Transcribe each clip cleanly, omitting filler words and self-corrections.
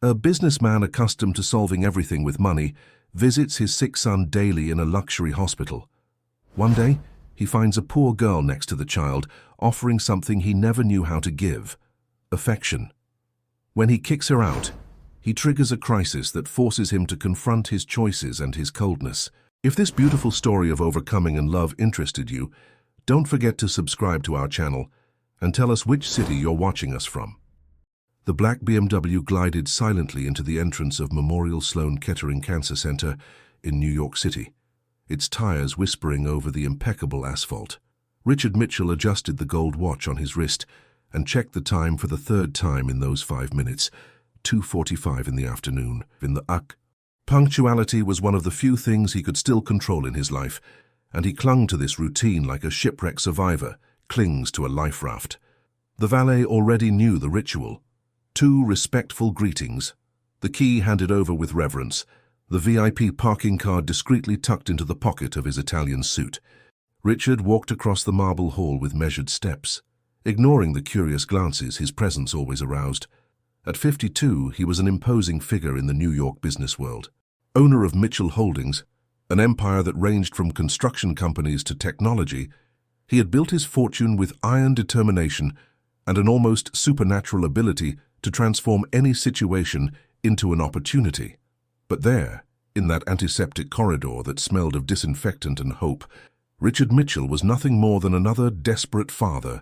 A businessman accustomed to solving everything with money visits his sick son daily in a luxury hospital. One day, he finds a poor girl next to the child, offering something he never knew how to give: affection. When he kicks her out, he triggers a crisis that forces him to confront his choices and his coldness. If this beautiful story of overcoming and love interested you, don't forget to subscribe to our channel and tell us which city you're watching us from. The black BMW glided silently into the entrance of Memorial Sloan Kettering Cancer Center in New York City, its tires whispering over the impeccable asphalt. Richard Mitchell adjusted the gold watch on his wrist and checked the time for the third time in those 5 minutes, 2:45 in the afternoon. Punctuality was one of the few things he could still control in his life, and he clung to this routine like a shipwreck survivor clings to a life raft. The valet already knew the ritual. 2 respectful greetings, the key handed over with reverence, the VIP parking card discreetly tucked into the pocket of his Italian suit. Richard walked across the marble hall with measured steps, ignoring the curious glances his presence always aroused. At 52, he was an imposing figure in the New York business world. Owner of Mitchell Holdings, an empire that ranged from construction companies to technology, he had built his fortune with iron determination and an almost supernatural ability to transform any situation into an opportunity. But there, in that antiseptic corridor that smelled of disinfectant and hope, Richard Mitchell was nothing more than another desperate father.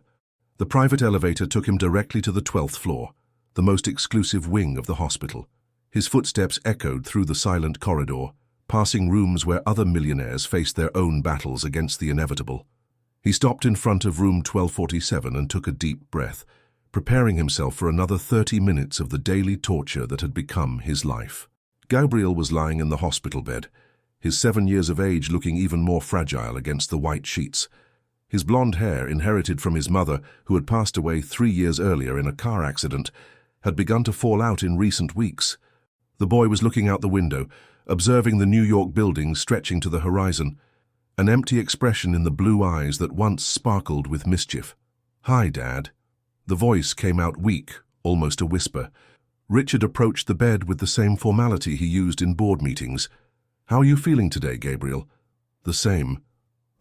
The private elevator took him directly to the 12th floor, the most exclusive wing of the hospital. His footsteps echoed through the silent corridor, passing rooms where other millionaires faced their own battles against the inevitable. He stopped in front of room 1247 and took a deep breath, preparing himself for another 30 minutes of the daily torture that had become his life. Gabriel was lying in the hospital bed, his 7 years of age looking even more fragile against the white sheets. His blonde hair, inherited from his mother, who had passed away 3 years earlier in a car accident, had begun to fall out in recent weeks. The boy was looking out the window, observing the New York buildings stretching to the horizon, an empty expression in the blue eyes that once sparkled with mischief. "Hi, Dad." The voice came out weak, almost a whisper. Richard approached the bed with the same formality he used in board meetings. "How are you feeling today, Gabriel?" "The same."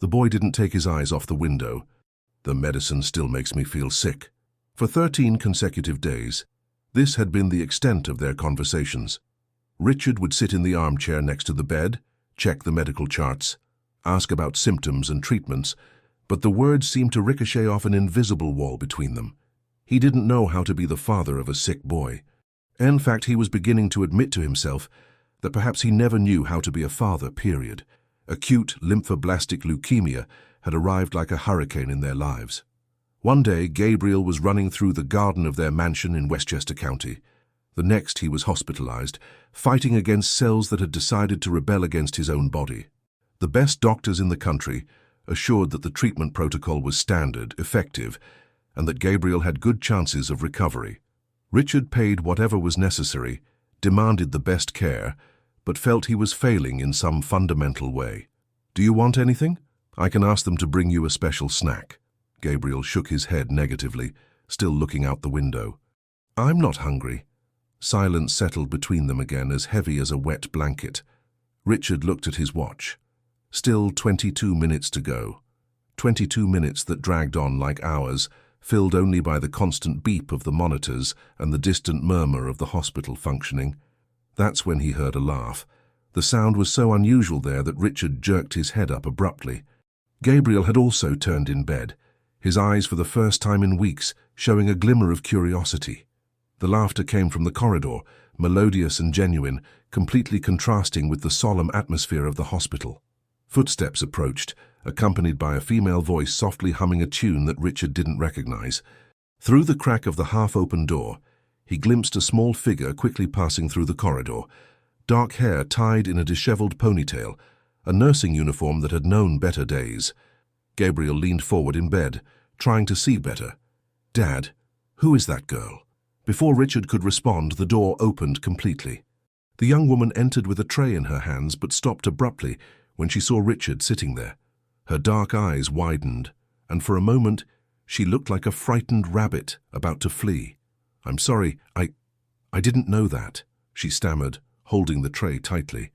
The boy didn't take his eyes off the window. "The medicine still makes me feel sick." For 13 consecutive days, this had been the extent of their conversations. Richard would sit in the armchair next to the bed, check the medical charts, ask about symptoms and treatments, but the words seemed to ricochet off an invisible wall between them. He didn't know how to be the father of a sick boy. In fact, he was beginning to admit to himself that perhaps he never knew how to be a father, period. Acute lymphoblastic leukemia had arrived like a hurricane in their lives. One day, Gabriel was running through the garden of their mansion in Westchester County. The next, he was hospitalized, fighting against cells that had decided to rebel against his own body. The best doctors in the country assured that the treatment protocol was standard, effective, and that Gabriel had good chances of recovery. Richard paid whatever was necessary, demanded the best care, but felt he was failing in some fundamental way. "Do you want anything? I can ask them to bring you a special snack." Gabriel shook his head negatively, still looking out the window. "I'm not hungry." Silence settled between them again, as heavy as a wet blanket. Richard looked at his watch. Still 22 minutes to go. 22 minutes that dragged on like hours, filled only by the constant beep of the monitors and the distant murmur of the hospital functioning. That's when he heard a laugh. The sound was so unusual there that Richard jerked his head up abruptly. Gabriel had also turned in bed, his eyes for the first time in weeks showing a glimmer of curiosity. The laughter came from the corridor, melodious and genuine, completely contrasting with the solemn atmosphere of the hospital. Footsteps approached, accompanied by a female voice softly humming a tune that Richard didn't recognize. Through the crack of the half-open door, he glimpsed a small figure quickly passing through the corridor, dark hair tied in a disheveled ponytail, a nursing uniform that had known better days. Gabriel leaned forward in bed, trying to see better. "Dad, who is that girl?" Before Richard could respond, the door opened completely. The young woman entered with a tray in her hands, but stopped abruptly when she saw Richard sitting there. Her dark eyes widened, and for a moment she looked like a frightened rabbit about to flee. "I'm sorry, I didn't know that." she stammered, holding the tray tightly.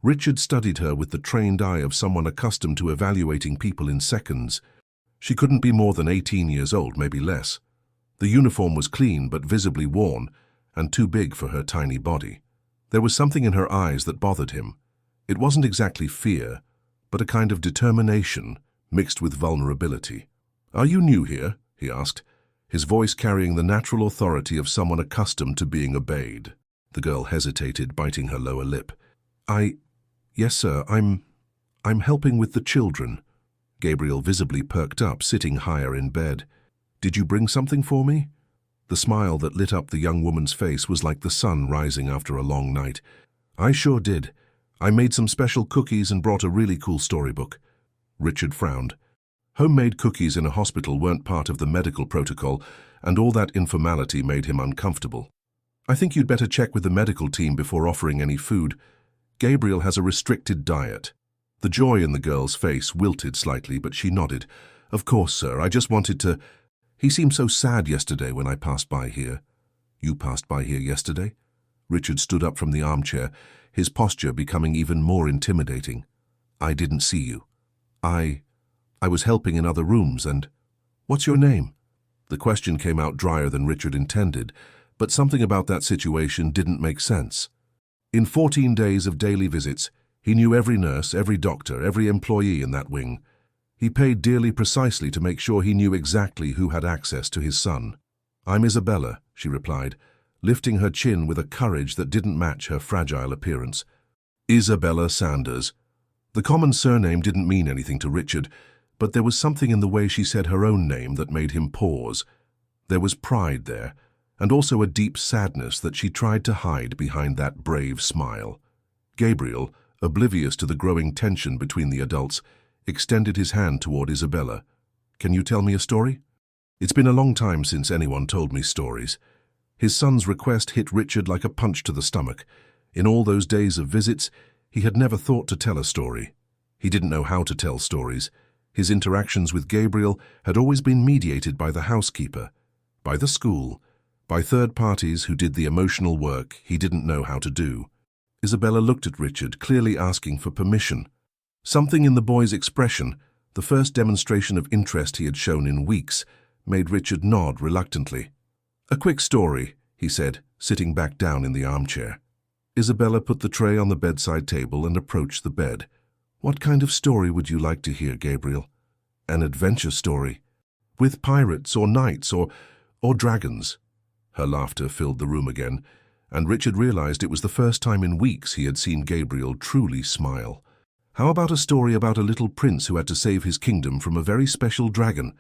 Richard studied her with the trained eye of someone accustomed to evaluating people in seconds. She couldn't be more than 18 years old, maybe less. The uniform was clean but visibly worn, and too big for her tiny body. There was something in her eyes that bothered him. It wasn't exactly fear, but a kind of determination mixed with vulnerability. "Are you new here?" he asked, his voice carrying the natural authority of someone accustomed to being obeyed. The girl hesitated, biting her lower lip. Yes, sir, I'm helping with the children." Gabriel visibly perked up, sitting higher in bed. "Did you bring something for me?" The smile that lit up the young woman's face was like the sun rising after a long night. "I sure did. I made some special cookies and brought a really cool storybook." Richard frowned. Homemade cookies in a hospital weren't part of the medical protocol, and all that informality made him uncomfortable. "I think you'd better check with the medical team before offering any food. Gabriel has a restricted diet." The joy in the girl's face wilted slightly, but she nodded. "Of course, sir. I just wanted to... He seemed so sad yesterday when I passed by here." "You passed by here yesterday?" Richard stood up from the armchair, his posture becoming even more intimidating. "I didn't see you. I was helping in other rooms and... What's your name?" The question came out drier than Richard intended, but something about that situation didn't make sense. In 14 days of daily visits, he knew every nurse, every doctor, every employee in that wing. He paid dearly precisely to make sure he knew exactly who had access to his son. "I'm Isabella," she replied, lifting her chin with a courage that didn't match her fragile appearance. Isabella Sanders. The common surname didn't mean anything to Richard, but there was something in the way she said her own name that made him pause. There was pride there, and also a deep sadness that she tried to hide behind that brave smile. Gabriel, oblivious to the growing tension between the adults, extended his hand toward Isabella. "Can you tell me a story?" It's been a long time since anyone told me stories. His son's request hit Richard like a punch to the stomach. In all those days of visits, he had never thought to tell a story. He didn't know how to tell stories. His interactions with Gabriel had always been mediated by the housekeeper, by the school, by third parties who did the emotional work he didn't know how to do. Isabella looked at Richard, clearly asking for permission. Something in the boy's expression, the first demonstration of interest he had shown in weeks, made Richard nod reluctantly. "A quick story," he said, sitting back down in the armchair. Isabella put the tray on the bedside table and approached the bed. "What kind of story would you like to hear, Gabriel?" "An adventure story. With pirates or knights or dragons." Her laughter filled the room again, and Richard realized it was the first time in weeks he had seen Gabriel truly smile. "How about a story about a little prince who had to save his kingdom from a very special dragon?"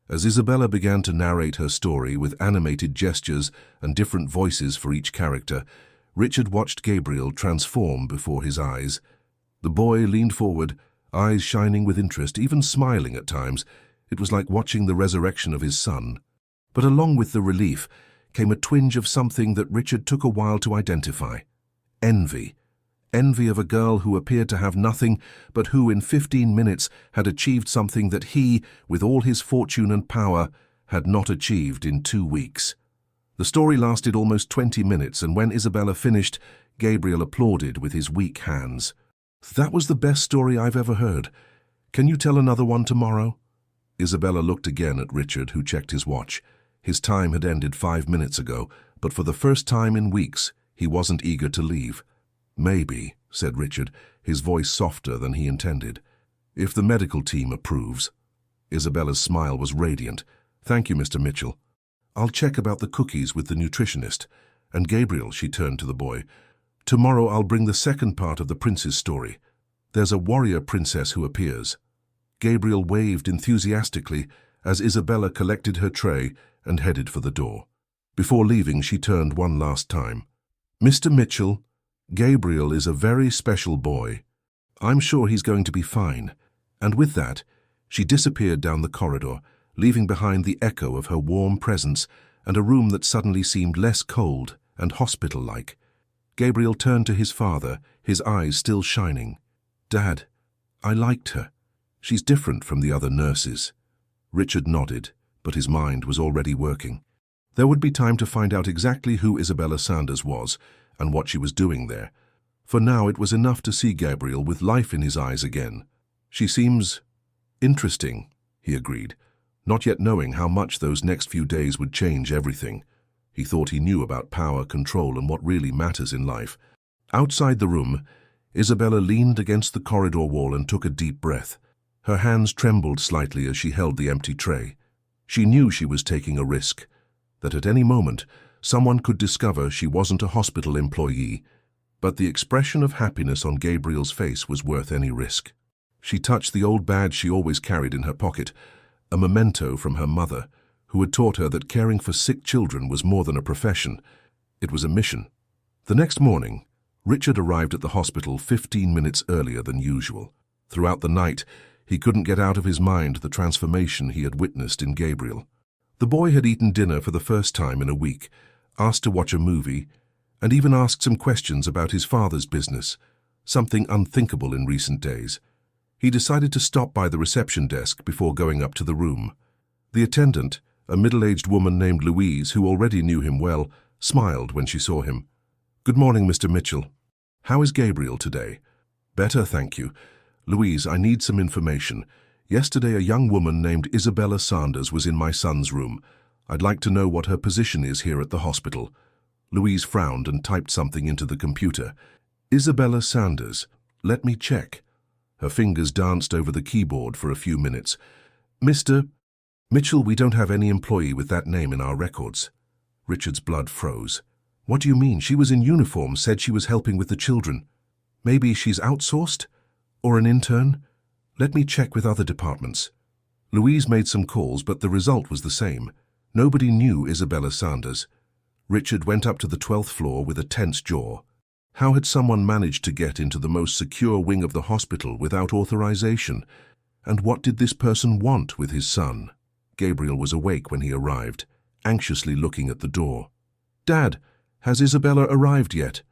As Isabella began to narrate her story with animated gestures and different voices for each character, Richard watched Gabriel transform before his eyes. The boy leaned forward, eyes shining with interest, even smiling at times. It was like watching the resurrection of his son. But along with the relief came a twinge of something that Richard took a while to identify. Envy. Envy of a girl who appeared to have nothing, but who in 15 minutes had achieved something that he, with all his fortune and power, had not achieved in 2 weeks. The story lasted almost 20 minutes, and when Isabella finished, Gabriel applauded with his weak hands. "That was the best story I've ever heard. Can you tell another one tomorrow?" Isabella looked again at Richard, who checked his watch. His time had ended 5 minutes ago, but for the first time in weeks, he wasn't eager to leave. "Maybe," said Richard, his voice softer than he intended. "If the medical team approves." Isabella's smile was radiant. "Thank you, Mr. Mitchell. I'll check about the cookies with the nutritionist. And Gabriel," she turned to the boy, "tomorrow I'll bring the second part of the prince's story. There's a warrior princess who appears." Gabriel waved enthusiastically as Isabella collected her tray and headed for the door. Before leaving, she turned one last time. "Mr. Mitchell, Gabriel is a very special boy. I'm sure he's going to be fine." And with that, she disappeared down the corridor, leaving behind the echo of her warm presence and a room that suddenly seemed less cold and hospital-like. Gabriel turned to his father, his eyes still shining. "Dad, I liked her. She's different from the other nurses." Richard nodded, but his mind was already working. There would be time to find out exactly who Isabella Sanders was and what she was doing there. For now it was enough to see Gabriel with life in his eyes again. "She seems interesting," he agreed, not yet knowing how much those next few days would change everything. He thought he knew about power, control, and what really matters in life. Outside the room, Isabella leaned against the corridor wall and took a deep breath. Her hands trembled slightly as she held the empty tray. She knew she was taking a risk, that at any moment someone could discover she wasn't a hospital employee, but the expression of happiness on Gabriel's face was worth any risk. She touched the old badge she always carried in her pocket, a memento from her mother, who had taught her that caring for sick children was more than a profession. It was a mission. The next morning, Richard arrived at the hospital 15 minutes earlier than usual. Throughout the night, he couldn't get out of his mind the transformation he had witnessed in Gabriel. The boy had eaten dinner for the first time in a week, asked to watch a movie, and even asked some questions about his father's business, something unthinkable in recent days. He decided to stop by the reception desk before going up to the room. The attendant, a middle-aged woman named Louise, who already knew him well, smiled when she saw him. "Good morning, Mr. Mitchell. How is Gabriel today?" "Better, thank you. Louise, I need some information. Yesterday a young woman named Isabella Sanders was in my son's room. I'd like to know what her position is here at the hospital." Louise frowned and typed something into the computer. "Isabella Sanders. Let me check." Her fingers danced over the keyboard for a few minutes. "Mr. Mitchell, we don't have any employee with that name in our records." Richard's blood froze. "What do you mean? She was in uniform, said she was helping with the children. Maybe she's outsourced? Or an intern? Let me check with other departments." Louise made some calls, but the result was the same. Nobody knew Isabella Sanders. Richard went up to the 12th floor with a tense jaw. How had someone managed to get into the most secure wing of the hospital without authorization? And what did this person want with his son? Gabriel was awake when he arrived, anxiously looking at the door. "Dad, has Isabella arrived yet?"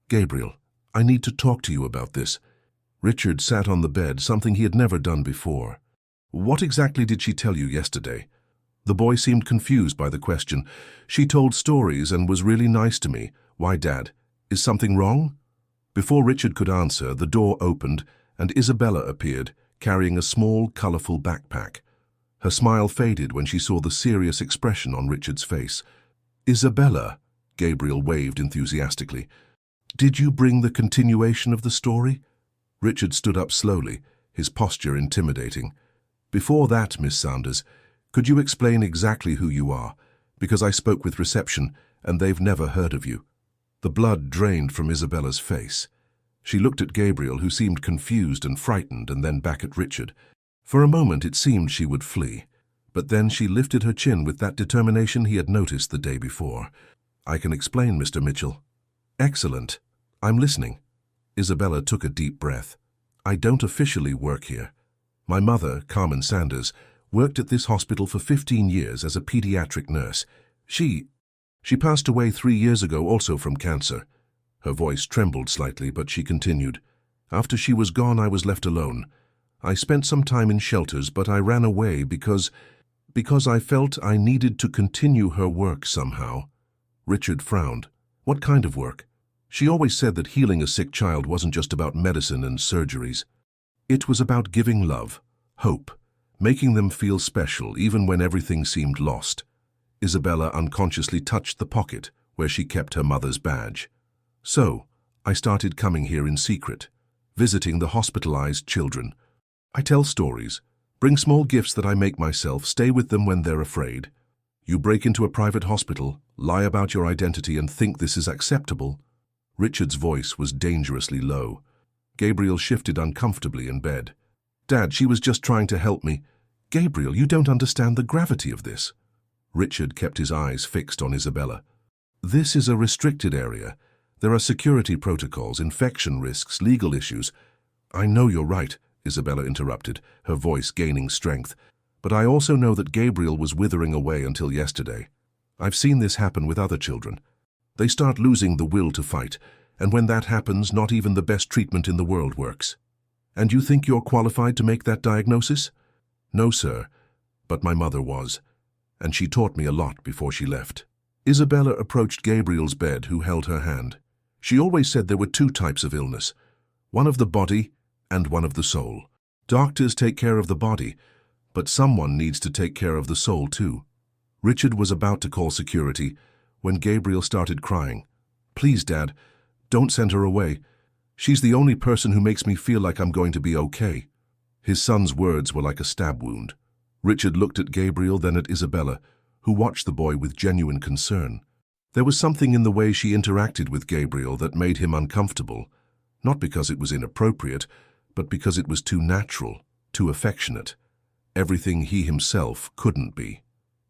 "Gabriel, I need to talk to you about this." Richard sat on the bed, something he had never done before. "What exactly did she tell you yesterday?" The boy seemed confused by the question. "She told stories and was really nice to me." "Why, Dad? Is something wrong?" Before Richard could answer, the door opened and Isabella appeared, carrying a small, colorful backpack. Her smile faded when she saw the serious expression on Richard's face. "Isabella," Gabriel waved enthusiastically. "Did you bring the continuation of the story?" Richard stood up slowly, his posture intimidating. "Before that, Miss Sanders, could you explain exactly who you are? Because I spoke with reception, and they've never heard of you." The blood drained from Isabella's face. She looked at Gabriel, who seemed confused and frightened, and then back at Richard. For a moment it seemed she would flee, but then she lifted her chin with that determination he had noticed the day before. "I can explain, Mr. Mitchell." "Excellent. I'm listening." Isabella took a deep breath. "I don't officially work here. My mother, Carmen Sanders, worked at this hospital for 15 years as a pediatric nurse. She passed away 3 years ago, also from cancer." Her voice trembled slightly, but she continued. "After she was gone, I was left alone. I spent some time in shelters, but I ran away because I felt I needed to continue her work somehow." Richard frowned. "What kind of work?" "She always said that healing a sick child wasn't just about medicine and surgeries. It was about giving love, hope, making them feel special even when everything seemed lost." Isabella unconsciously touched the pocket where she kept her mother's badge. "So, I started coming here in secret, visiting the hospitalized children. I tell stories, bring small gifts that I make myself, stay with them when they're afraid. You break into a private hospital, lie about your identity, and think this is acceptable?" Richard's voice was dangerously low. Gabriel shifted uncomfortably in bed. "Dad, she was just trying to help me." "Gabriel, you don't understand the gravity of this." Richard kept his eyes fixed on Isabella. "This is a restricted area. There are security protocols, infection risks, legal issues." "I know you're right," Isabella interrupted, her voice gaining strength. "But I also know that Gabriel was withering away until yesterday. I've seen this happen with other children. They start losing the will to fight, and when that happens, not even the best treatment in the world works." "And you think you're qualified to make that diagnosis?" "No, sir, but my mother was, and she taught me a lot before she left." Isabella approached Gabriel's bed, who held her hand. She always said there were two types of illness, one of the body and one of the soul. Doctors take care of the body, but someone needs to take care of the soul too. Richard was about to call security when Gabriel started crying. "Please, Dad, don't send her away. She's the only person who makes me feel like I'm going to be okay." His son's words were like a stab wound. Richard looked at Gabriel, then at Isabella, who watched the boy with genuine concern. There was something in the way she interacted with Gabriel that made him uncomfortable, not because it was inappropriate, but because it was too natural, too affectionate. Everything he himself couldn't be.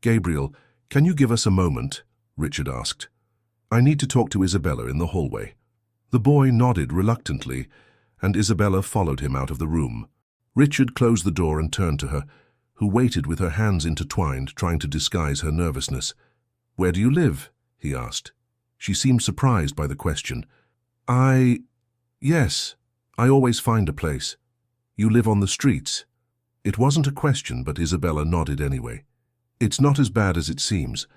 "Gabriel, can you give us a moment?" Richard asked. "I need to talk to Isabella in the hallway." The boy nodded reluctantly, and Isabella followed him out of the room. Richard closed the door and turned to her, who waited with her hands intertwined, trying to disguise her nervousness. "Where do you live?" he asked. She seemed surprised by the question. Yes, I always find a place." "You live on the streets?" It wasn't a question, but Isabella nodded anyway. "It's not as bad as it seems.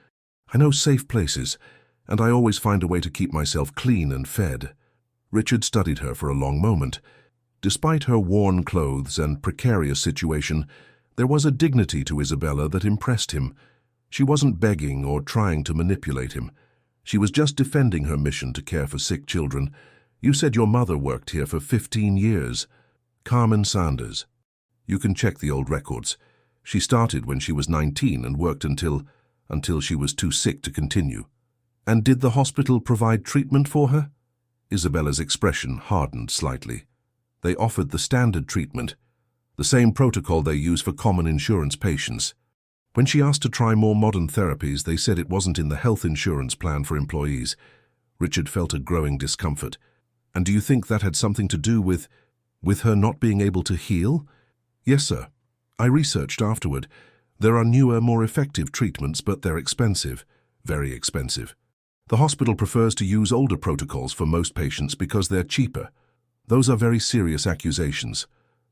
I know safe places, and I always find a way to keep myself clean and fed." Richard studied her for a long moment. Despite her worn clothes and precarious situation, there was a dignity to Isabella that impressed him. She wasn't begging or trying to manipulate him. She was just defending her mission to care for sick children. "You said your mother worked here for 15 years. Carmen Sanders. You can check the old records. She started when she was 19 and worked until she was too sick to continue." "And did the hospital provide treatment for her?" Isabella's expression hardened slightly. "They offered the standard treatment, the same protocol they use for common insurance patients. When she asked to try more modern therapies, they said it wasn't in the health insurance plan for employees." Richard felt a growing discomfort. "And do you think that had something to do with her not being able to heal?" "Yes, sir. I researched afterward. There are newer, more effective treatments, but they're expensive, very expensive. The hospital prefers to use older protocols for most patients because they're cheaper. Those are very serious accusations.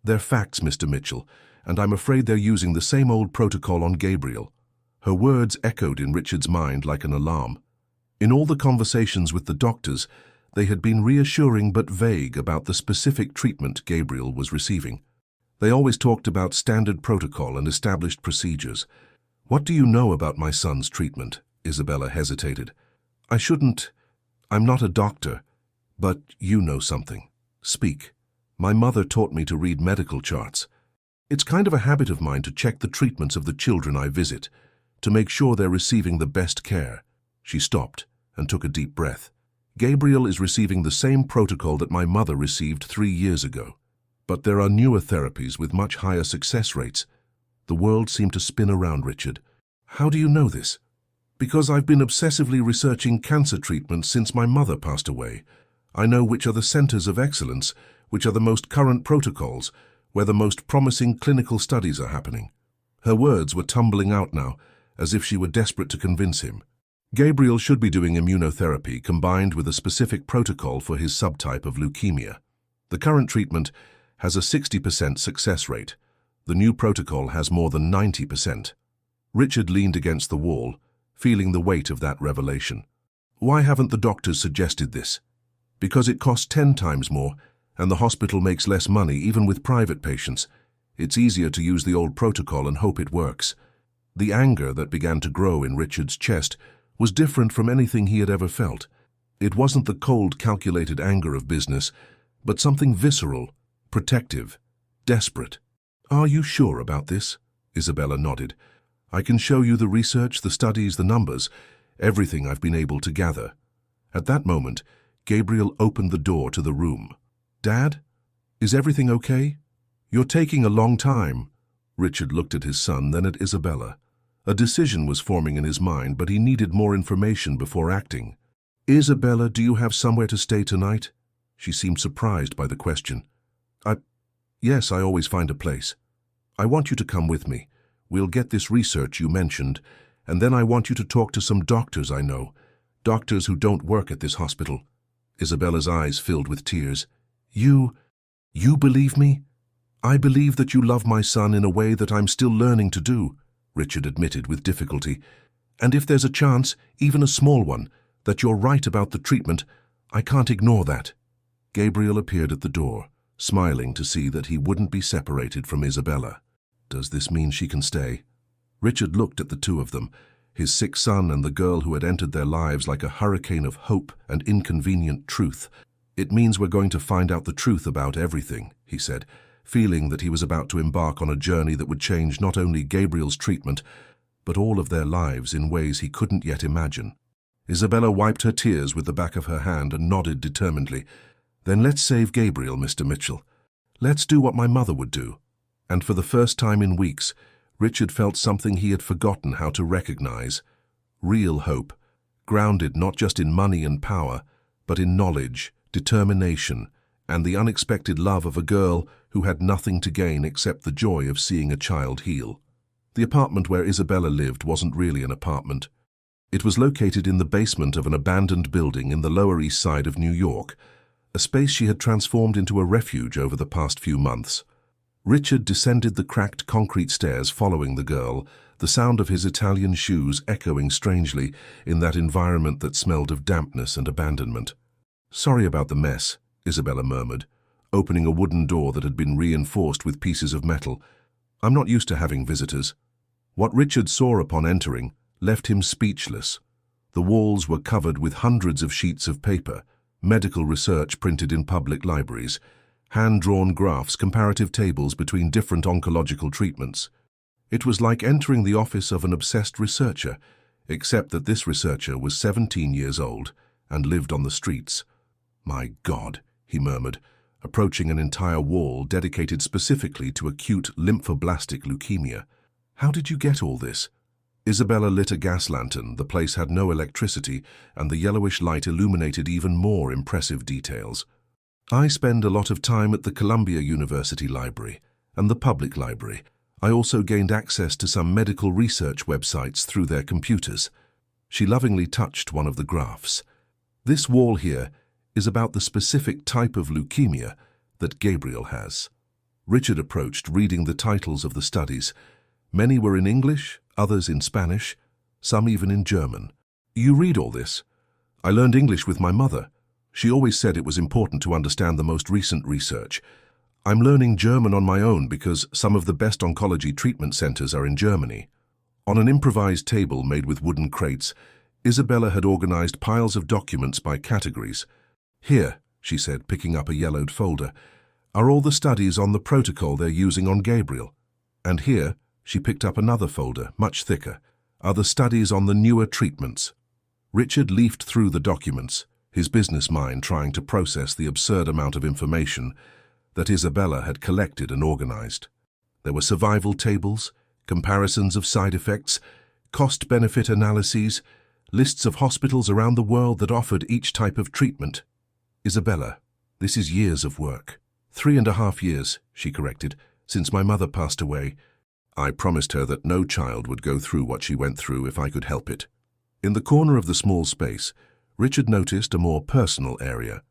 They're facts, Mr. Mitchell, and I'm afraid they're using the same old protocol on Gabriel." Her words echoed in Richard's mind like an alarm. In all the conversations with the doctors, they had been reassuring but vague about the specific treatment Gabriel was receiving. They always talked about standard protocol and established procedures. "What do you know about my son's treatment?" Isabella hesitated. I'm not a doctor, but you know something. Speak. My mother taught me to read medical charts. It's kind of a habit of mine to check the treatments of the children I visit, to make sure they're receiving the best care." She stopped and took a deep breath. "Gabriel is receiving the same protocol that my mother received 3 years ago. But there are newer therapies with much higher success rates." The world seemed to spin around Richard. "How do you know this?" "Because I've been obsessively researching cancer treatments since my mother passed away. I know which are the centers of excellence, which are the most current protocols, where the most promising clinical studies are happening." Her words were tumbling out now, as if she were desperate to convince him. Gabriel should be doing immunotherapy combined with a specific protocol for his subtype of leukemia. The current treatment has a 60% success rate. The new protocol has more than 90%. Richard leaned against the wall, feeling the weight of that revelation. "Why haven't the doctors suggested this?" "Because it costs 10 times more, and the hospital makes less money even with private patients. It's easier to use the old protocol and hope it works." The anger that began to grow in Richard's chest was different from anything he had ever felt. It wasn't the cold, calculated anger of business, but something visceral, protective, desperate. "Are you sure about this?" Isabella nodded. "I can show you the research, the studies, the numbers, everything I've been able to gather." At that moment, Gabriel opened the door to the room. "Dad? Is everything okay? You're taking a long time." Richard looked at his son, then at Isabella. A decision was forming in his mind, but he needed more information before acting. "Isabella, do you have somewhere to stay tonight?" She seemed surprised by the question. Yes, I always find a place. I want you to come with me. We'll get this research you mentioned, and then I want you to talk to some doctors I know, doctors who don't work at this hospital." Isabella's eyes filled with tears. You believe me?" "I believe that you love my son in a way that I'm still learning to do," Richard admitted with difficulty. "And if there's a chance, even a small one, that you're right about the treatment, I can't ignore that. Gabriel appeared at the door, smiling to see that he wouldn't be separated from Isabella. Does this mean she can stay? Richard looked at the two of them, his sick son and the girl who had entered their lives like a hurricane of hope and inconvenient truth. It means we're going to find out the truth about everything, he said, feeling that he was about to embark on a journey that would change not only Gabriel's treatment, but all of their lives in ways he couldn't yet imagine. Isabella wiped her tears with the back of her hand and nodded determinedly. Then let's save Gabriel, Mr. Mitchell. Let's do what my mother would do. And for the first time in weeks, Richard felt something he had forgotten how to recognize. Real hope, grounded not just in money and power, but in knowledge, determination, and the unexpected love of a girl who had nothing to gain except the joy of seeing a child heal. The apartment where Isabella lived wasn't really an apartment. It was located in the basement of an abandoned building in the Lower East Side of New York, a space she had transformed into a refuge over the past few months. Richard descended the cracked concrete stairs following the girl, the sound of his Italian shoes echoing strangely in that environment that smelled of dampness and abandonment. "Sorry about the mess," Isabella murmured, opening a wooden door that had been reinforced with pieces of metal. "I'm not used to having visitors." What Richard saw upon entering left him speechless. The walls were covered with hundreds of sheets of paper, medical research printed in public libraries, hand-drawn graphs, comparative tables between different oncological treatments. It was like entering the office of an obsessed researcher, except that this researcher was 17 years old and lived on the streets. "My God," he murmured, approaching an entire wall dedicated specifically to acute lymphoblastic leukemia. "How did you get all this?" Isabella lit a gas lantern. The place had no electricity, and the yellowish light illuminated even more impressive details. "I spend a lot of time at the Columbia University Library and the public library. I also gained access to some medical research websites through their computers." She lovingly touched one of the graphs. "This wall here is about the specific type of leukemia that Gabriel has." Richard approached, reading the titles of the studies. Many were in English, others in Spanish, some even in German. "You read all this?" "I learned English with my mother. She always said it was important to understand the most recent research. I'm learning German on my own because some of the best oncology treatment centers are in Germany." On an improvised table made with wooden crates, Isabella had organized piles of documents by categories. "Here," she said, picking up a yellowed folder, "are all the studies on the protocol they're using on Gabriel. And here," she picked up another folder, much thicker, "are the studies on the newer treatments." Richard leafed through the documents, his business mind trying to process the absurd amount of information that Isabella had collected and organized. There were survival tables, comparisons of side effects, cost-benefit analyses, lists of hospitals around the world that offered each type of treatment. "Isabella, this is years of work." 3.5 years, she corrected, "since my mother passed away. I promised her that no child would go through what she went through if I could help it." In the corner of the small space, Richard noticed a more personal area.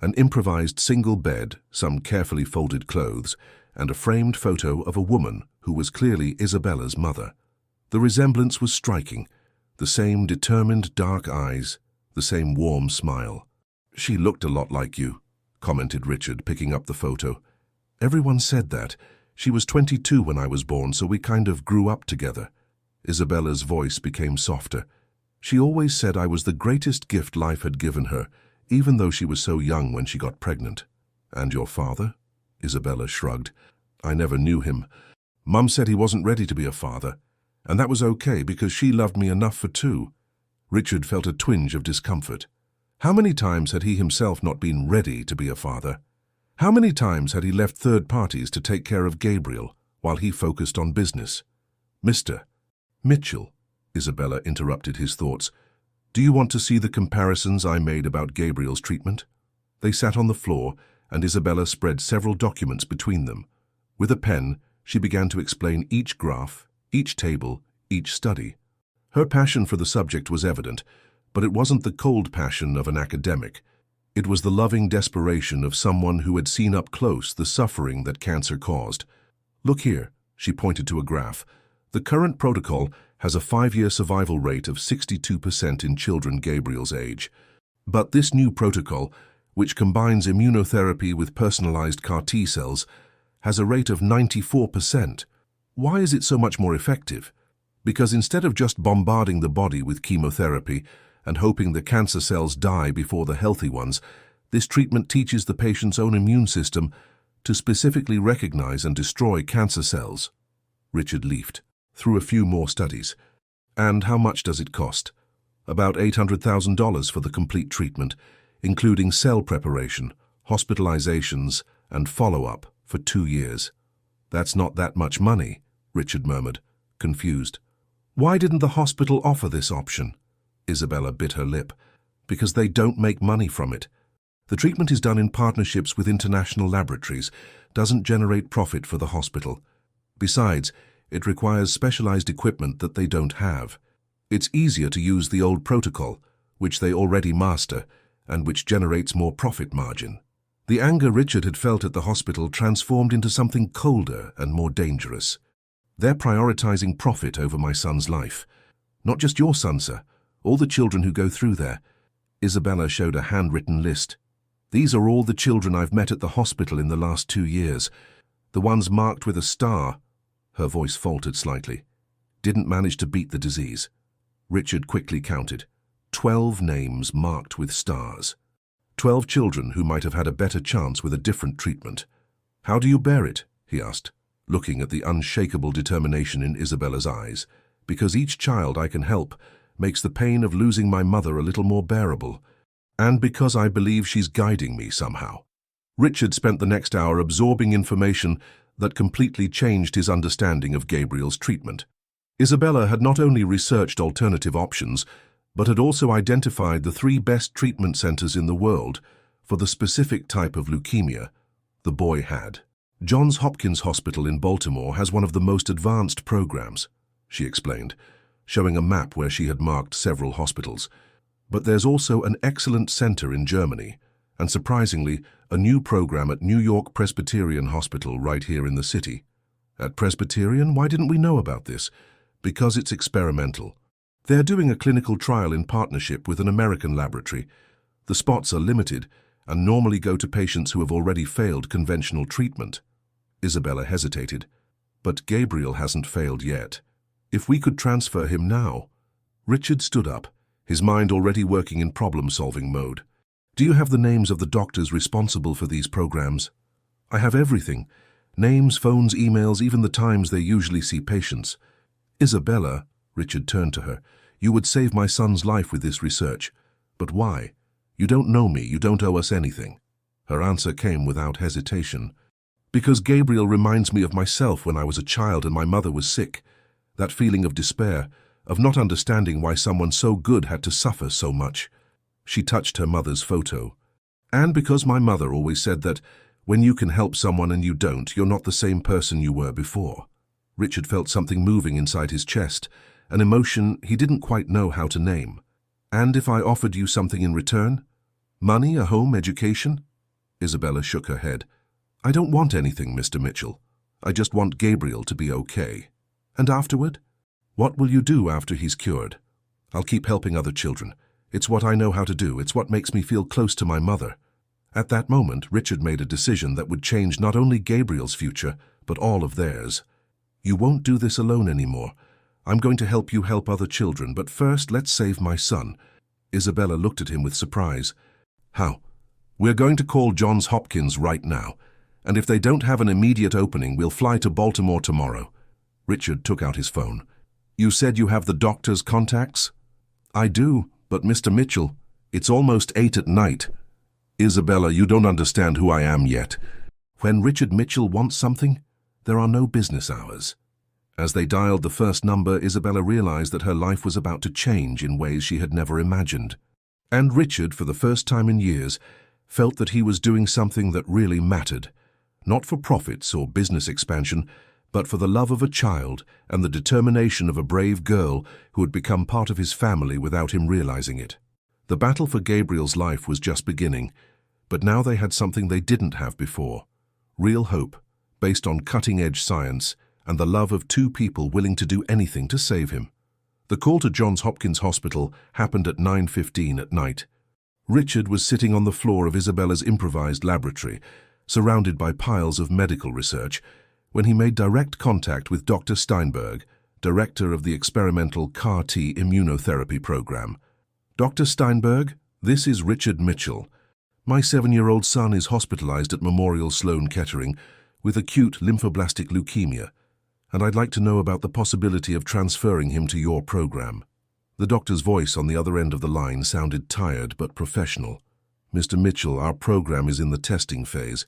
An improvised single bed, some carefully folded clothes, and a framed photo of a woman who was clearly Isabella's mother. The resemblance was striking. The same determined dark eyes, the same warm smile. "She looked a lot like you," commented Richard, picking up the photo. "Everyone said that. She was 22 when I was born, so we kind of grew up together." Isabella's voice became softer. "She always said I was the greatest gift life had given her, even though she was so young when she got pregnant." "And your father?" Isabella shrugged. "I never knew him. Mum said he wasn't ready to be a father, and that was okay because she loved me enough for two." Richard felt a twinge of discomfort. How many times had he himself not been ready to be a father? How many times had he left third parties to take care of Gabriel while he focused on business? "Mr. Mitchell," Isabella interrupted his thoughts, "do you want to see the comparisons I made about Gabriel's treatment?" They sat on the floor, and Isabella spread several documents between them. With a pen, she began to explain each graph, each table, each study. Her passion for the subject was evident, but it wasn't the cold passion of an academic. It was the loving desperation of someone who had seen up close the suffering that cancer caused. "Look here," she pointed to a graph. "The current protocol has a 5-year survival rate of 62% in children Gabriel's age. But this new protocol, which combines immunotherapy with personalized CAR T cells, has a rate of 94%. Why is it so much more effective? Because instead of just bombarding the body with chemotherapy and hoping the cancer cells die before the healthy ones, this treatment teaches the patient's own immune system to specifically recognize and destroy cancer cells. Richard leafed through a few more studies. And how much does it cost? About $800,000 for the complete treatment, including cell preparation, hospitalizations, and follow-up for 2 years. That's not that much money, Richard murmured, confused. Why didn't the hospital offer this option? Isabella bit her lip. Because they don't make money from it. The treatment is done in partnerships with international laboratories, doesn't generate profit for the hospital. Besides, it requires specialized equipment that they don't have. It's easier to use the old protocol, which they already master, and which generates more profit margin. The anger Richard had felt at the hospital transformed into something colder and more dangerous. They're prioritizing profit over my son's life. Not just your son, sir. All the children who go through there. Isabella showed a handwritten list. These are all the children I've met at the hospital in the last 2 years. The ones marked with a star. Her voice faltered slightly. Didn't manage to beat the disease. Richard quickly counted. 12 names marked with stars. 12 children who might have had a better chance with a different treatment. How do you bear it? He asked, looking at the unshakable determination in Isabella's eyes. Because each child I can help makes the pain of losing my mother a little more bearable. And because I believe she's guiding me somehow. Richard spent the next hour absorbing information that completely changed his understanding of Gabriel's treatment. Isabella had not only researched alternative options, but had also identified the 3 best treatment centers in the world for the specific type of leukemia the boy had. Johns Hopkins Hospital in Baltimore has one of the most advanced programs, she explained, showing a map where she had marked several hospitals. But there's also an excellent center in Germany, and surprisingly, a new program at New York Presbyterian Hospital right here in the city. At Presbyterian, why didn't we know about this? Because it's experimental. They're doing a clinical trial in partnership with an American laboratory. The spots are limited and normally go to patients who have already failed conventional treatment. Isabella hesitated. But Gabriel hasn't failed yet. If we could transfer him now. Richard stood up, his mind already working in problem-solving mode. Do you have the names of the doctors responsible for these programs? I have everything. Names, phones, emails, even the times they usually see patients. Isabella, Richard turned to her, you would save my son's life with this research. But why? You don't know me, you don't owe us anything. Her answer came without hesitation. Because Gabriel reminds me of myself when I was a child and my mother was sick. That feeling of despair, of not understanding why someone so good had to suffer so much. She touched her mother's photo. And because my mother always said that when you can help someone and you don't, you're not the same person you were before. Richard felt something moving inside his chest, an emotion he didn't quite know how to name. And if I offered you something in return? Money, a home, education? Isabella shook her head. I don't want anything, Mr. Mitchell. I just want Gabriel to be okay. And afterward? What will you do after he's cured? I'll keep helping other children. It's what I know how to do. It's what makes me feel close to my mother. At that moment, Richard made a decision that would change not only Gabriel's future, but all of theirs. You won't do this alone anymore. I'm going to help you help other children, but first let's save my son. Isabella looked at him with surprise. How? We're going to call Johns Hopkins right now, and if they don't have an immediate opening, we'll fly to Baltimore tomorrow. Richard took out his phone. You said you have the doctor's contacts? I do, but Mr. Mitchell, it's almost 8 at night. Isabella, you don't understand who I am yet. When Richard Mitchell wants something, there are no business hours. As they dialed the first number, Isabella realized that her life was about to change in ways she had never imagined. And Richard, for the first time in years, felt that he was doing something that really mattered, not for profits or business expansion, but for the love of a child and the determination of a brave girl who had become part of his family without him realizing it. The battle for Gabriel's life was just beginning, but now they had something they didn't have before. Real hope, based on cutting-edge science, and the love of 2 people willing to do anything to save him. The call to Johns Hopkins Hospital happened at 9:15 at night. Richard was sitting on the floor of Isabella's improvised laboratory, surrounded by piles of medical research, when he made direct contact with Dr. Steinberg, director of the experimental CAR-T immunotherapy program. "Dr. Steinberg, this is Richard Mitchell. My 7-year-old son is hospitalized at Memorial Sloan Kettering with acute lymphoblastic leukemia, and I'd like to know about the possibility of transferring him to your program." The doctor's voice on the other end of the line sounded tired but professional. "Mr. Mitchell, our program is in the testing phase.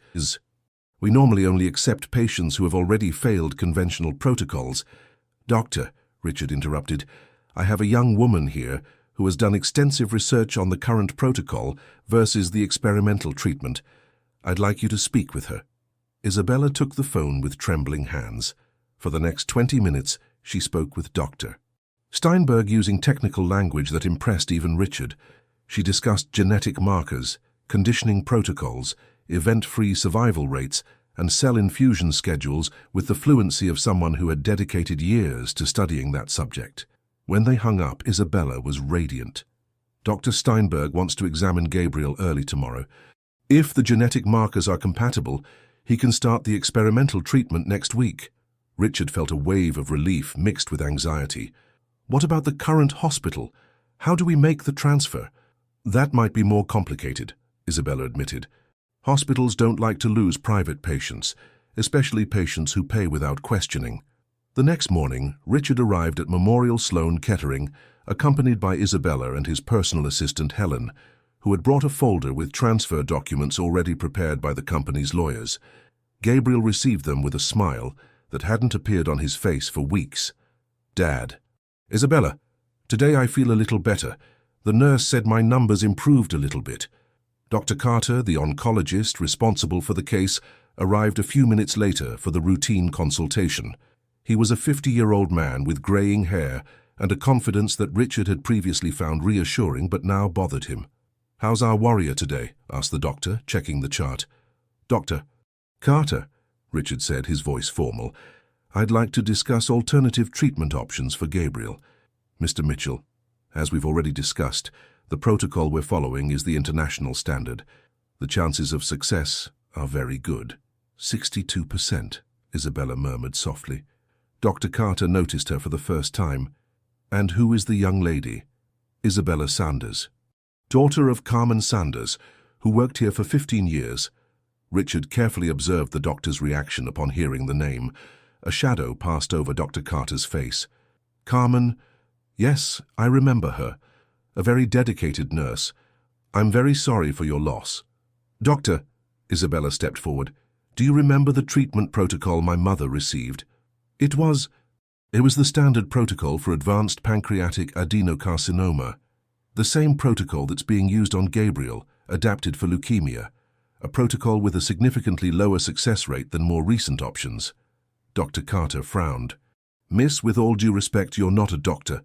We normally only accept patients who have already failed conventional protocols." "Doctor," Richard interrupted, "I have a young woman here who has done extensive research on the current protocol versus the experimental treatment. I'd like you to speak with her." Isabella took the phone with trembling hands. For the next 20 minutes, she spoke with Dr. Steinberg using technical language that impressed even Richard. She discussed genetic markers, conditioning protocols, event-free survival rates, and cell infusion schedules with the fluency of someone who had dedicated years to studying that subject. When they hung up, Isabella was radiant. "Dr. Steinberg wants to examine Gabriel early tomorrow. If the genetic markers are compatible, he can start the experimental treatment next week." Richard felt a wave of relief mixed with anxiety. "What about the current hospital? How do we make the transfer?" "That might be more complicated," Isabella admitted. "Hospitals don't like to lose private patients, especially patients who pay without questioning." The next morning, Richard arrived at Memorial Sloan Kettering, accompanied by Isabella and his personal assistant Helen, who had brought a folder with transfer documents already prepared by the company's lawyers. Gabriel received them with a smile that hadn't appeared on his face for weeks. "Dad." "Isabella, today I feel a little better. The nurse said my numbers improved a little bit." Dr. Carter, the oncologist responsible for the case, arrived a few minutes later for the routine consultation. He was a 50-year-old man with graying hair and a confidence that Richard had previously found reassuring but now bothered him. "How's our warrior today?" asked the doctor, checking the chart. "Dr. Carter," Richard said, his voice formal, "I'd like to discuss alternative treatment options for Gabriel. Mr. Mitchell, as we've already discussed, the protocol we're following is the international standard. The chances of success are very good." 62%, Isabella murmured softly. Dr. Carter noticed her for the first time. "And who is the young lady?" "Isabella Sanders, daughter of Carmen Sanders, who worked here for 15 years. Richard carefully observed the doctor's reaction upon hearing the name. A shadow passed over Dr. Carter's face. "Carmen, yes, I remember her. A very dedicated nurse. I'm very sorry for your loss." "Doctor," Isabella stepped forward, "do you remember the treatment protocol my mother received?" It was the standard protocol for advanced pancreatic adenocarcinoma. The same protocol that's being used on Gabriel, adapted for leukemia. A protocol with a significantly lower success rate than more recent options." Dr. Carter frowned. "Miss, with all due respect, you're not a doctor."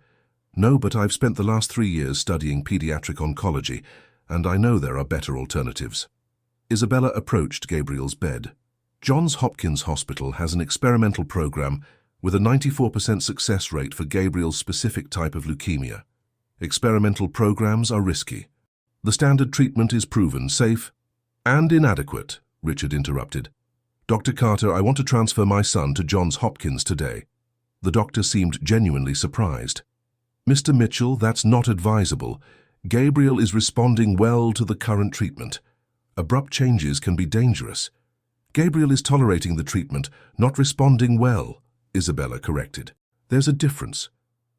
"No, but I've spent the last 3 years studying pediatric oncology, and I know there are better alternatives." Isabella approached Gabriel's bed. "Johns Hopkins Hospital has an experimental program with a 94% success rate for Gabriel's specific type of leukemia. Experimental programs are risky. The standard treatment is proven safe and inadequate," Richard interrupted. "Dr. Carter, I want to transfer my son to Johns Hopkins today." The doctor seemed genuinely surprised. "Mr. Mitchell, that's not advisable. Gabriel is responding well to the current treatment. Abrupt changes can be dangerous." "Gabriel is tolerating the treatment, not responding well," Isabella corrected. "There's a difference."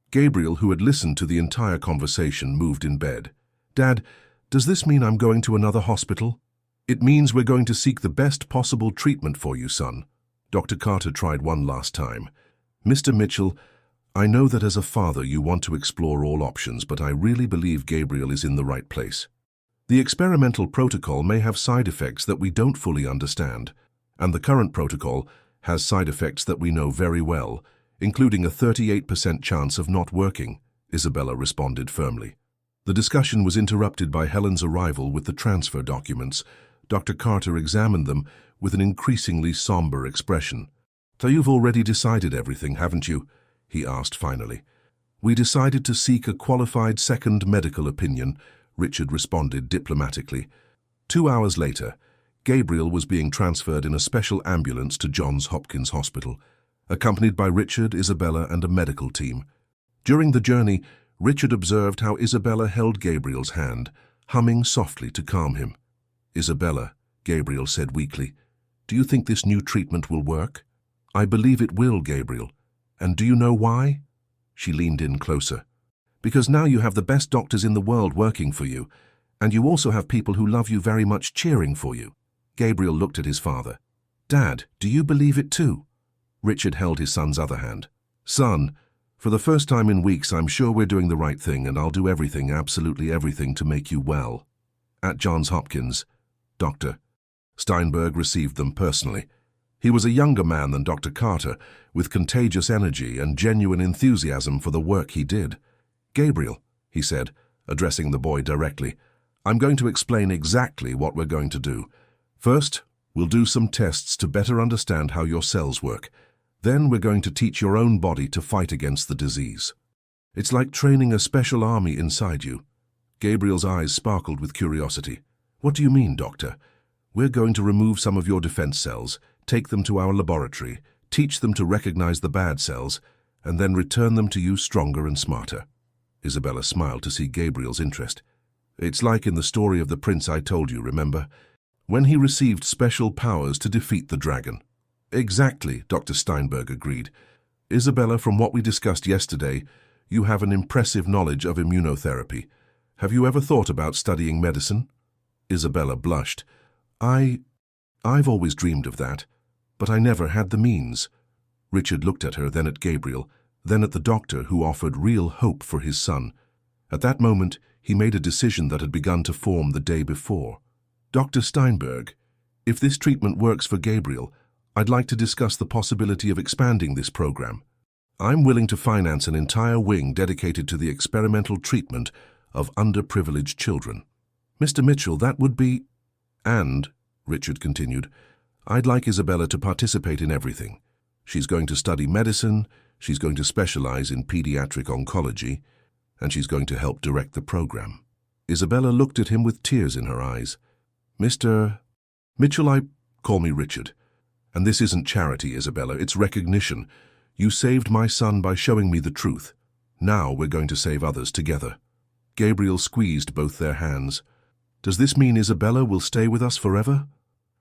Gabriel, who had listened to the entire conversation, moved in bed. "Dad, does this mean I'm going to another hospital?" "It means we're going to seek the best possible treatment for you, son." Dr. Carter tried one last time. "Mr. Mitchell, I know that as a father you want to explore all options, but I really believe Gabriel is in the right place. The experimental protocol may have side effects that we don't fully understand, and the current protocol has side effects that we know very well, including a 38% chance of not working," Isabella responded firmly. The discussion was interrupted by Helen's arrival with the transfer documents. Dr. Carter examined them with an increasingly somber expression. "So you've already decided everything, haven't you?" he asked finally. "We decided to seek a qualified second medical opinion," Richard responded diplomatically. 2 hours later, Gabriel was being transferred in a special ambulance to Johns Hopkins Hospital, accompanied by Richard, Isabella, and a medical team. During the journey, Richard observed how Isabella held Gabriel's hand, humming softly to calm him. "Isabella," Gabriel said weakly, "do you think this new treatment will work?" "I believe it will, Gabriel. And do you know why?" She leaned in closer. "Because now you have the best doctors in the world working for you, and you also have people who love you very much cheering for you." Gabriel looked at his father. "Dad, do you believe it too?" Richard held his son's other hand. "Son, for the first time in weeks, I'm sure we're doing the right thing, and I'll do everything, absolutely everything, to make you well." At Johns Hopkins, Dr. Steinberg received them personally. He was a younger man than Dr. Carter, with contagious energy and genuine enthusiasm for the work he did. "Gabriel," he said, addressing the boy directly, "I'm going to explain exactly what we're going to do. First, we'll do some tests to better understand how your cells work. Then we're going to teach your own body to fight against the disease. It's like training a special army inside you." Gabriel's eyes sparkled with curiosity. "What do you mean, Doctor?" "We're going to remove some of your defense cells, take them to our laboratory, teach them to recognize the bad cells, and then return them to you stronger and smarter." Isabella smiled to see Gabriel's interest. "It's like in the story of the prince I told you, remember? When he received special powers to defeat the dragon." "Exactly," Dr. Steinberg agreed. "Isabella, from what we discussed yesterday, you have an impressive knowledge of immunotherapy. Have you ever thought about studying medicine?" Isabella blushed. I've always dreamed of that, but I never had the means." Richard looked at her, then at Gabriel, then at the doctor, who offered real hope for his son. At that moment, he made a decision that had begun to form the day before. "Dr. Steinberg, if this treatment works for Gabriel, I'd like to discuss the possibility of expanding this program. I'm willing to finance an entire wing dedicated to the experimental treatment of underprivileged children." "Mr. Mitchell, that would be—" "And," Richard continued, "I'd like Isabella to participate in everything. She's going to study medicine, she's going to specialize in pediatric oncology, and she's going to help direct the program." Isabella looked at him with tears in her eyes. "Mr. Mitchell, call me Richard. And this isn't charity, Isabella, it's recognition. You saved my son by showing me the truth. Now we're going to save others together." Gabriel squeezed both their hands. "Does this mean Isabella will stay with us forever?"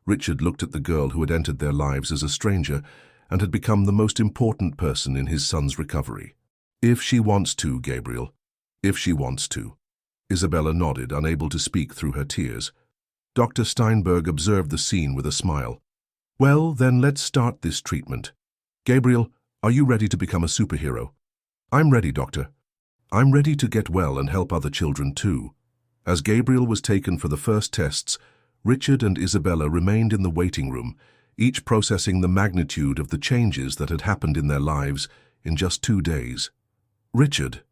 Richard looked at the girl who had entered their lives as a stranger and had become the most important person in his son's recovery. "If she wants to, Gabriel. If she wants to." Isabella nodded, unable to speak through her tears. Dr. Steinberg observed the scene with a smile. "Well, then let's start this treatment. Gabriel, are you ready to become a superhero?" "I'm ready, Doctor. I'm ready to get well and help other children too." As Gabriel was taken for the first tests, Richard and Isabella remained in the waiting room, each processing the magnitude of the changes that had happened in their lives in just 2 days. "Richard,"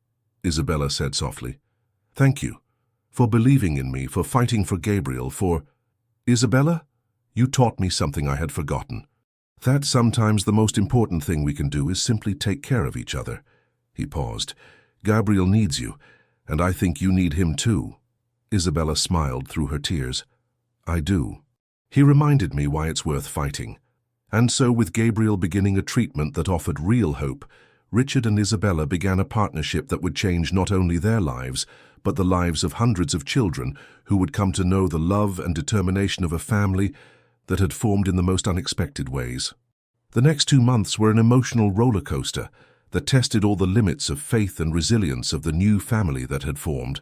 Isabella said softly, "thank you for believing in me, for fighting for Gabriel, for—" "Isabella, you taught me something I had forgotten. That sometimes the most important thing we can do is simply take care of each other." He paused. "Gabriel needs you, and I think you need him too." Isabella smiled through her tears. "I do. He reminded me why it's worth fighting." And so, with Gabriel beginning a treatment that offered real hope, Richard and Isabella began a partnership that would change not only their lives, but the lives of hundreds of children who would come to know the love and determination of a family that had formed in the most unexpected ways. The next 2 months were an emotional roller coaster that tested all the limits of faith and resilience of the new family that had formed.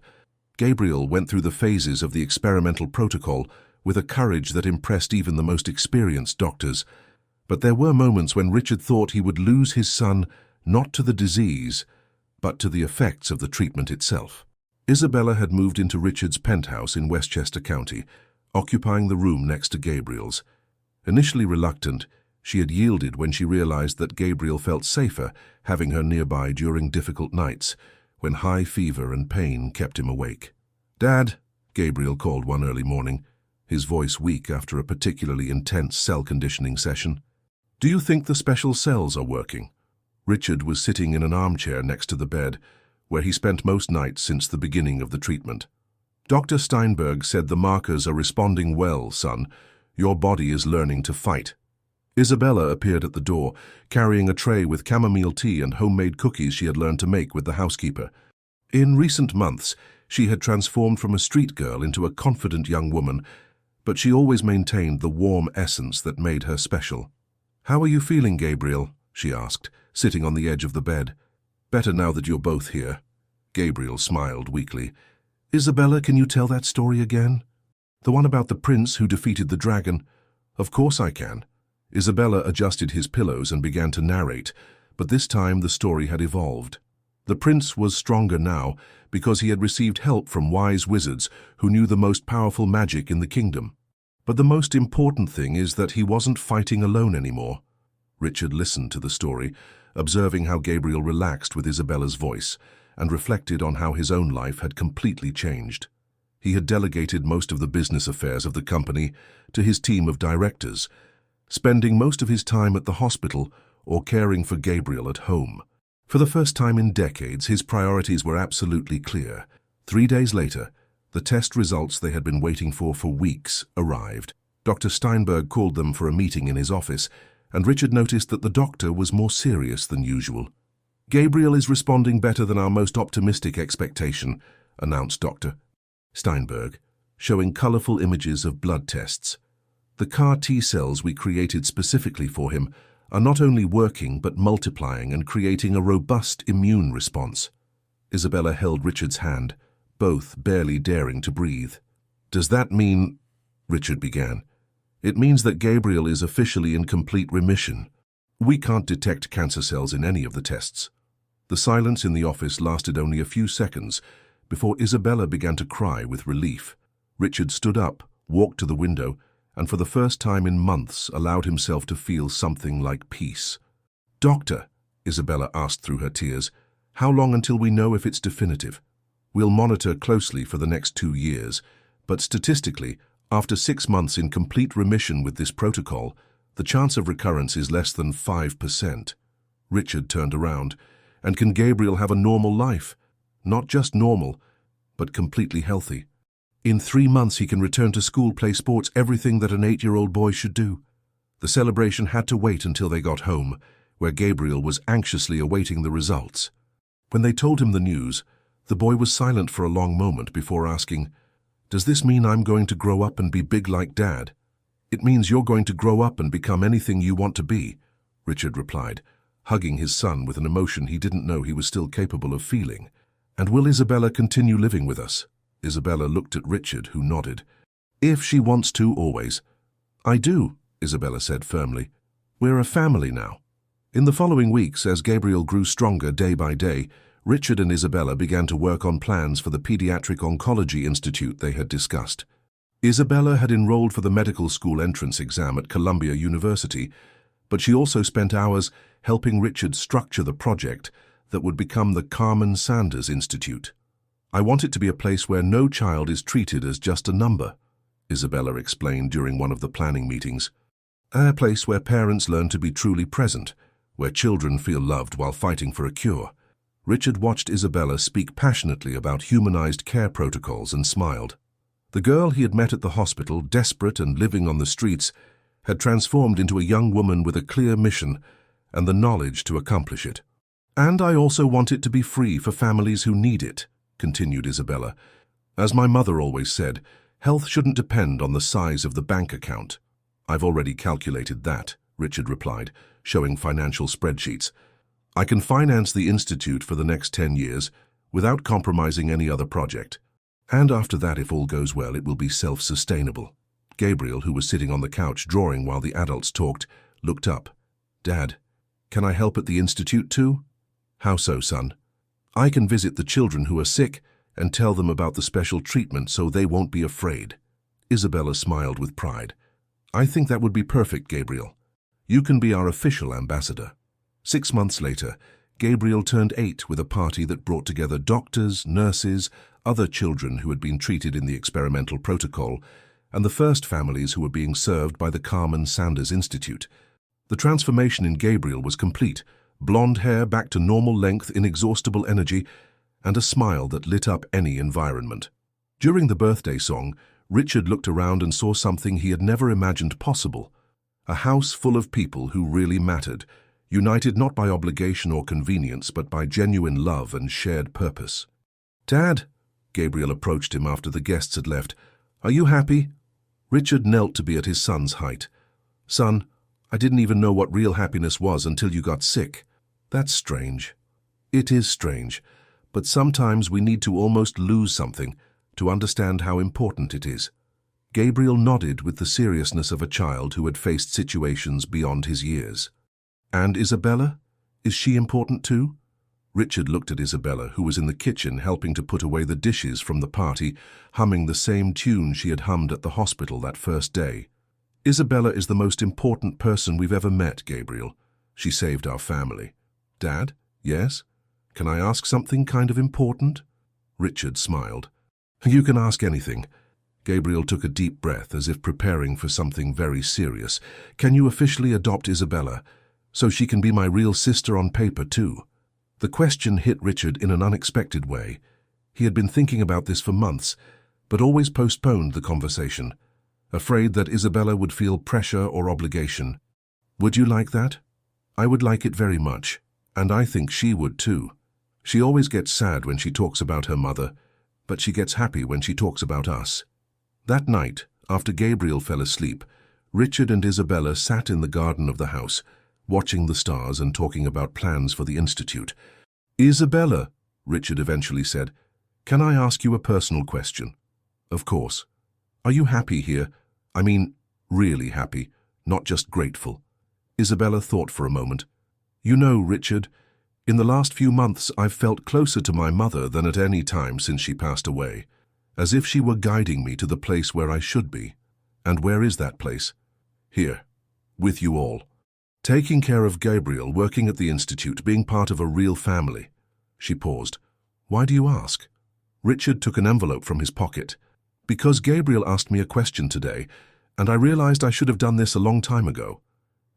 Gabriel went through the phases of the experimental protocol with a courage that impressed even the most experienced doctors. But there were moments when Richard thought he would lose his son not to the disease, but to the effects of the treatment itself. Isabella had moved into Richard's penthouse in Westchester County, occupying the room next to Gabriel's. Initially reluctant, she had yielded when she realized that Gabriel felt safer having her nearby during difficult nights, when high fever and pain kept him awake. "Dad," Gabriel called one early morning, his voice weak after a particularly intense cell conditioning session. "Do you think the special cells are working?" Richard was sitting in an armchair next to the bed, where he spent most nights since the beginning of the treatment. Dr. Steinberg said the markers are responding well, son. Your body is learning to fight. Isabella appeared at the door, carrying a tray with chamomile tea and homemade cookies she had learned to make with the housekeeper. In recent months, she had transformed from a street girl into a confident young woman, but she always maintained the warm essence that made her special. "How are you feeling, Gabriel?" she asked, sitting on the edge of the bed. "Better now that you're both here." Gabriel smiled weakly. "Isabella, can you tell that story again? The one about the prince who defeated the dragon?" "Of course I can." Isabella adjusted his pillows and began to narrate, but this time the story had evolved. The prince was stronger now because he had received help from wise wizards who knew the most powerful magic in the kingdom. But the most important thing is that he wasn't fighting alone anymore. Richard listened to the story, observing how Gabriel relaxed with Isabella's voice, and reflected on how his own life had completely changed. He had delegated most of the business affairs of the company to his team of directors, spending most of his time at the hospital or caring for Gabriel at home. For the first time in decades, his priorities were absolutely clear. 3 days later, the test results they had been waiting for weeks arrived. Dr. Steinberg called them for a meeting in his office, and Richard noticed that the doctor was more serious than usual. "Gabriel is responding better than our most optimistic expectation," announced Dr. Steinberg, showing colorful images of blood tests. "The CAR T cells we created specifically for him are not only working but multiplying and creating a robust immune response." Isabella held Richard's hand, both barely daring to breathe. "Does that mean—" Richard began. "It means that Gabriel is officially in complete remission. We can't detect cancer cells in any of the tests." The silence in the office lasted only a few seconds before Isabella began to cry with relief. Richard stood up, walked to the window, and for the first time in months allowed himself to feel something like peace. "Doctor," Isabella asked through her tears, "how long until we know if it's definitive? We'll monitor closely for the next 2 years, but statistically, after 6 months in complete remission with this protocol, the chance of recurrence is less than 5%. Richard turned around. "And can Gabriel have a normal life? Not just normal, but completely healthy. In 3 months he can return to school, play sports, everything that an 8-year-old boy should do." The celebration had to wait until they got home, where Gabriel was anxiously awaiting the results. When they told him the news, the boy was silent for a long moment before asking, "Does this mean I'm going to grow up and be big like Dad?" "It means you're going to grow up and become anything you want to be," Richard replied, hugging his son with an emotion he didn't know he was still capable of feeling. "And will Isabella continue living with us?" Isabella looked at Richard, who nodded. "If she wants to, always." "I do," Isabella said firmly. "We're a family now." In the following weeks, as Gabriel grew stronger day by day, Richard and Isabella began to work on plans for the Pediatric Oncology Institute they had discussed. Isabella had enrolled for the medical school entrance exam at Columbia University, but she also spent hours helping Richard structure the project that would become the Carmen Sanders Institute. "I want it to be a place where no child is treated as just a number," Isabella explained during one of the planning meetings. "A place where parents learn to be truly present, where children feel loved while fighting for a cure." Richard watched Isabella speak passionately about humanized care protocols and smiled. The girl he had met at the hospital, desperate and living on the streets, had transformed into a young woman with a clear mission and the knowledge to accomplish it. "And I also want it to be free for families who need it," continued Isabella. "As my mother always said, health shouldn't depend on the size of the bank account." "I've already calculated that," Richard replied, showing financial spreadsheets. "I can finance the institute for the next 10 years without compromising any other project. And after that, if all goes well, it will be self-sustainable." Gabriel, who was sitting on the couch drawing while the adults talked, looked up. "Dad, can I help at the institute too?" "How so, son?" "I can visit the children who are sick and tell them about the special treatment so they won't be afraid." Isabella smiled with pride. "I think that would be perfect, Gabriel. You can be our official ambassador." 6 months later, Gabriel turned 8 with a party that brought together doctors, nurses, other children who had been treated in the experimental protocol, and the first families who were being served by the Carmen Sanders Institute. The transformation in Gabriel was complete: blonde hair back to normal length, inexhaustible energy, and a smile that lit up any environment. During the birthday song, Richard looked around and saw something he had never imagined possible. A house full of people who really mattered, united not by obligation or convenience, but by genuine love and shared purpose. "Dad," Gabriel approached him after the guests had left, "are you happy?" Richard knelt to be at his son's height. "Son, I didn't even know what real happiness was until you got sick." "That's strange." "It is strange, but sometimes we need to almost lose something to understand how important it is." Gabriel nodded with the seriousness of a child who had faced situations beyond his years. "And Isabella? Is she important too?" Richard looked at Isabella, who was in the kitchen helping to put away the dishes from the party, humming the same tune she had hummed at the hospital that first day. "Isabella is the most important person we've ever met, Gabriel. She saved our family." "Dad? Yes? Can I ask something kind of important?" Richard smiled. "You can ask anything." Gabriel took a deep breath as if preparing for something very serious. "Can you officially adopt Isabella, so she can be my real sister on paper too?" The question hit Richard in an unexpected way. He had been thinking about this for months, but always postponed the conversation, afraid that Isabella would feel pressure or obligation. "Would you like that?" "I would like it very much, and I think she would too. She always gets sad when she talks about her mother, but she gets happy when she talks about us." That night, after Gabriel fell asleep, Richard and Isabella sat in the garden of the house, watching the stars and talking about plans for the institute. "Isabella," Richard eventually said, "can I ask you a personal question?" "Of course." "Are you happy here? I mean, really happy, not just grateful." Isabella thought for a moment. "You know, Richard, in the last few months I've felt closer to my mother than at any time since she passed away, as if she were guiding me to the place where I should be." "And where is that place?" "Here, with you all. Taking care of Gabriel, working at the institute, being part of a real family." She paused. "Why do you ask?" Richard took an envelope from his pocket. "Because Gabriel asked me a question today, and I realized I should have done this a long time ago."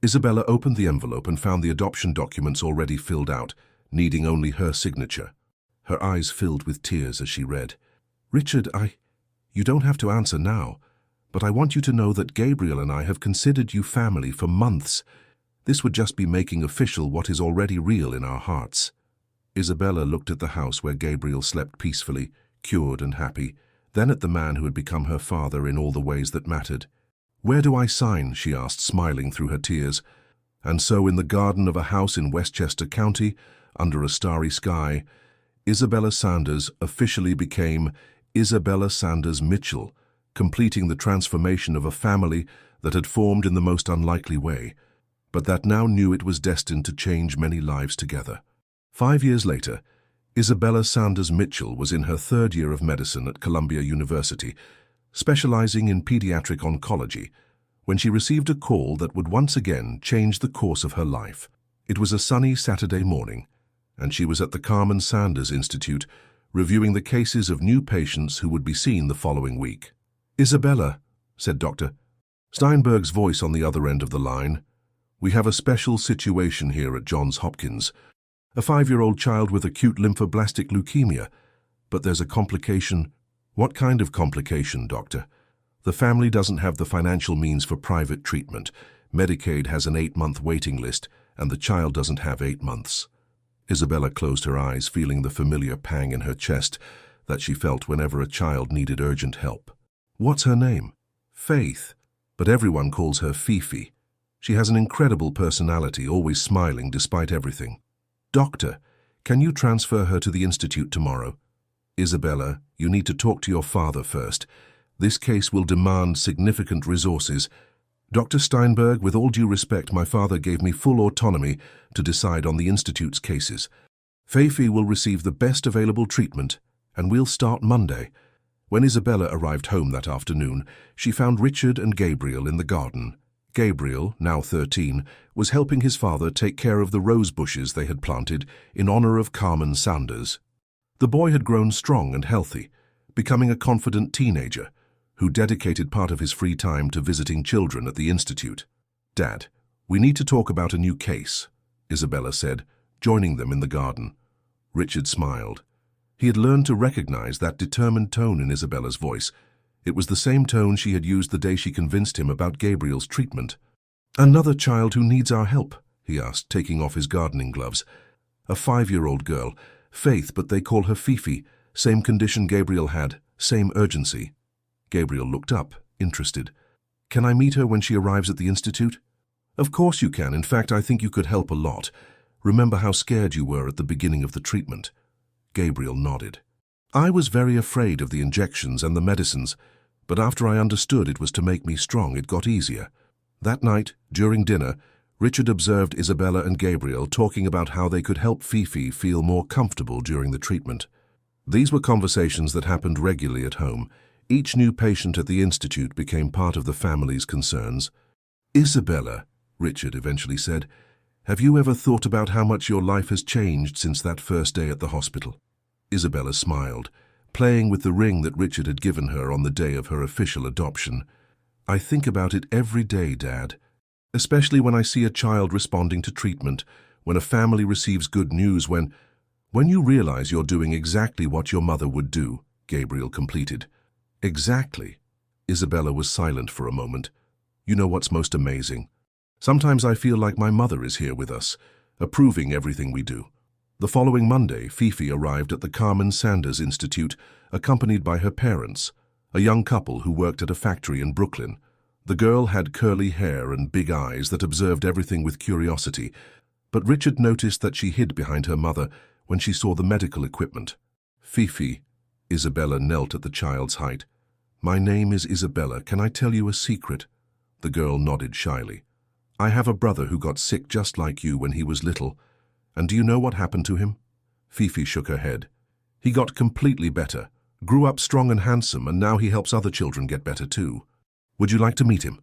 Isabella opened the envelope and found the adoption documents already filled out, needing only her signature. Her eyes filled with tears as she read. "Richard, you don't have to answer now, but I want you to know that Gabriel and I have considered you family for months. This would just be making official what is already real in our hearts." Isabella looked at the house where Gabriel slept peacefully, cured and happy, then at the man who had become her father in all the ways that mattered. "Where do I sign?" she asked, smiling through her tears. And so in the garden of a house in Westchester County, under a starry sky, Isabella Sanders officially became Isabella Sanders Mitchell, completing the transformation of a family that had formed in the most unlikely way, but that now knew it was destined to change many lives together. 5 years later, Isabella Sanders Mitchell was in her third year of medicine at Columbia University, specializing in pediatric oncology, when she received a call that would once again change the course of her life. It was a sunny Saturday morning, and she was at the Carmen Sanders Institute, reviewing the cases of new patients who would be seen the following week. "Isabella," said Dr. Steinberg's voice on the other end of the line, "we have a special situation here at Johns Hopkins. A 5-year-old child with acute lymphoblastic leukemia. But there's a complication." "What kind of complication, doctor?" "The family doesn't have the financial means for private treatment. Medicaid has an 8-month waiting list, and the child doesn't have 8 months." Isabella closed her eyes, feeling the familiar pang in her chest that she felt whenever a child needed urgent help. "What's her name?" "Faith, but everyone calls her Fifi. She has an incredible personality, always smiling despite everything." "Doctor, can you transfer her to the institute tomorrow?" "Isabella, you need to talk to your father first. This case will demand significant resources. Dr. Steinberg, with all due respect, my father gave me full autonomy to decide on the institute's cases. Fifi will receive the best available treatment, and we'll start Monday." When Isabella arrived home that afternoon, she found Richard and Gabriel in the garden. Gabriel, now 13, was helping his father take care of the rose bushes they had planted in honor of Carmen Sanders. The boy had grown strong and healthy, becoming a confident teenager who dedicated part of his free time to visiting children at the institute. "Dad, we need to talk about a new case," Isabella said, joining them in the garden. Richard smiled. He had learned to recognize that determined tone in Isabella's voice. It was the same tone she had used the day she convinced him about Gabriel's treatment. "Another child who needs our help?" he asked, taking off his gardening gloves. "A 5-year-old girl, Faith, but they call her Fifi. Same condition Gabriel had, same urgency." Gabriel looked up, interested. "Can I meet her when she arrives at the institute?" "Of course you can. In fact, I think you could help a lot. Remember how scared you were at the beginning of the treatment?" Gabriel nodded. "I was very afraid of the injections and the medicines, but after I understood it was to make me strong, it got easier." That night, during dinner, Richard observed Isabella and Gabriel talking about how they could help Fifi feel more comfortable during the treatment. These were conversations that happened regularly at home. Each new patient at the institute became part of the family's concerns. "Isabella," Richard eventually said, "have you ever thought about how much your life has changed since that first day at the hospital?" Isabella smiled, playing with the ring that Richard had given her on the day of her official adoption. "I think about it every day, Dad. Especially when I see a child responding to treatment, when a family receives good news, when you realize you're doing exactly what your mother would do," Gabriel completed. "Exactly." Isabella was silent for a moment. "You know what's most amazing? Sometimes I feel like my mother is here with us, approving everything we do." The following Monday, Fifi arrived at the Carmen Sanders Institute, accompanied by her parents, a young couple who worked at a factory in Brooklyn. The girl had curly hair and big eyes that observed everything with curiosity, but Richard noticed that she hid behind her mother when she saw the medical equipment. "Fifi," Isabella knelt at the child's height. "My name is Isabella. Can I tell you a secret?" The girl nodded shyly. "I have a brother who got sick just like you when he was little. And do you know what happened to him?" Fifi shook her head. "He got completely better, grew up strong and handsome, and now he helps other children get better too. Would you like to meet him?"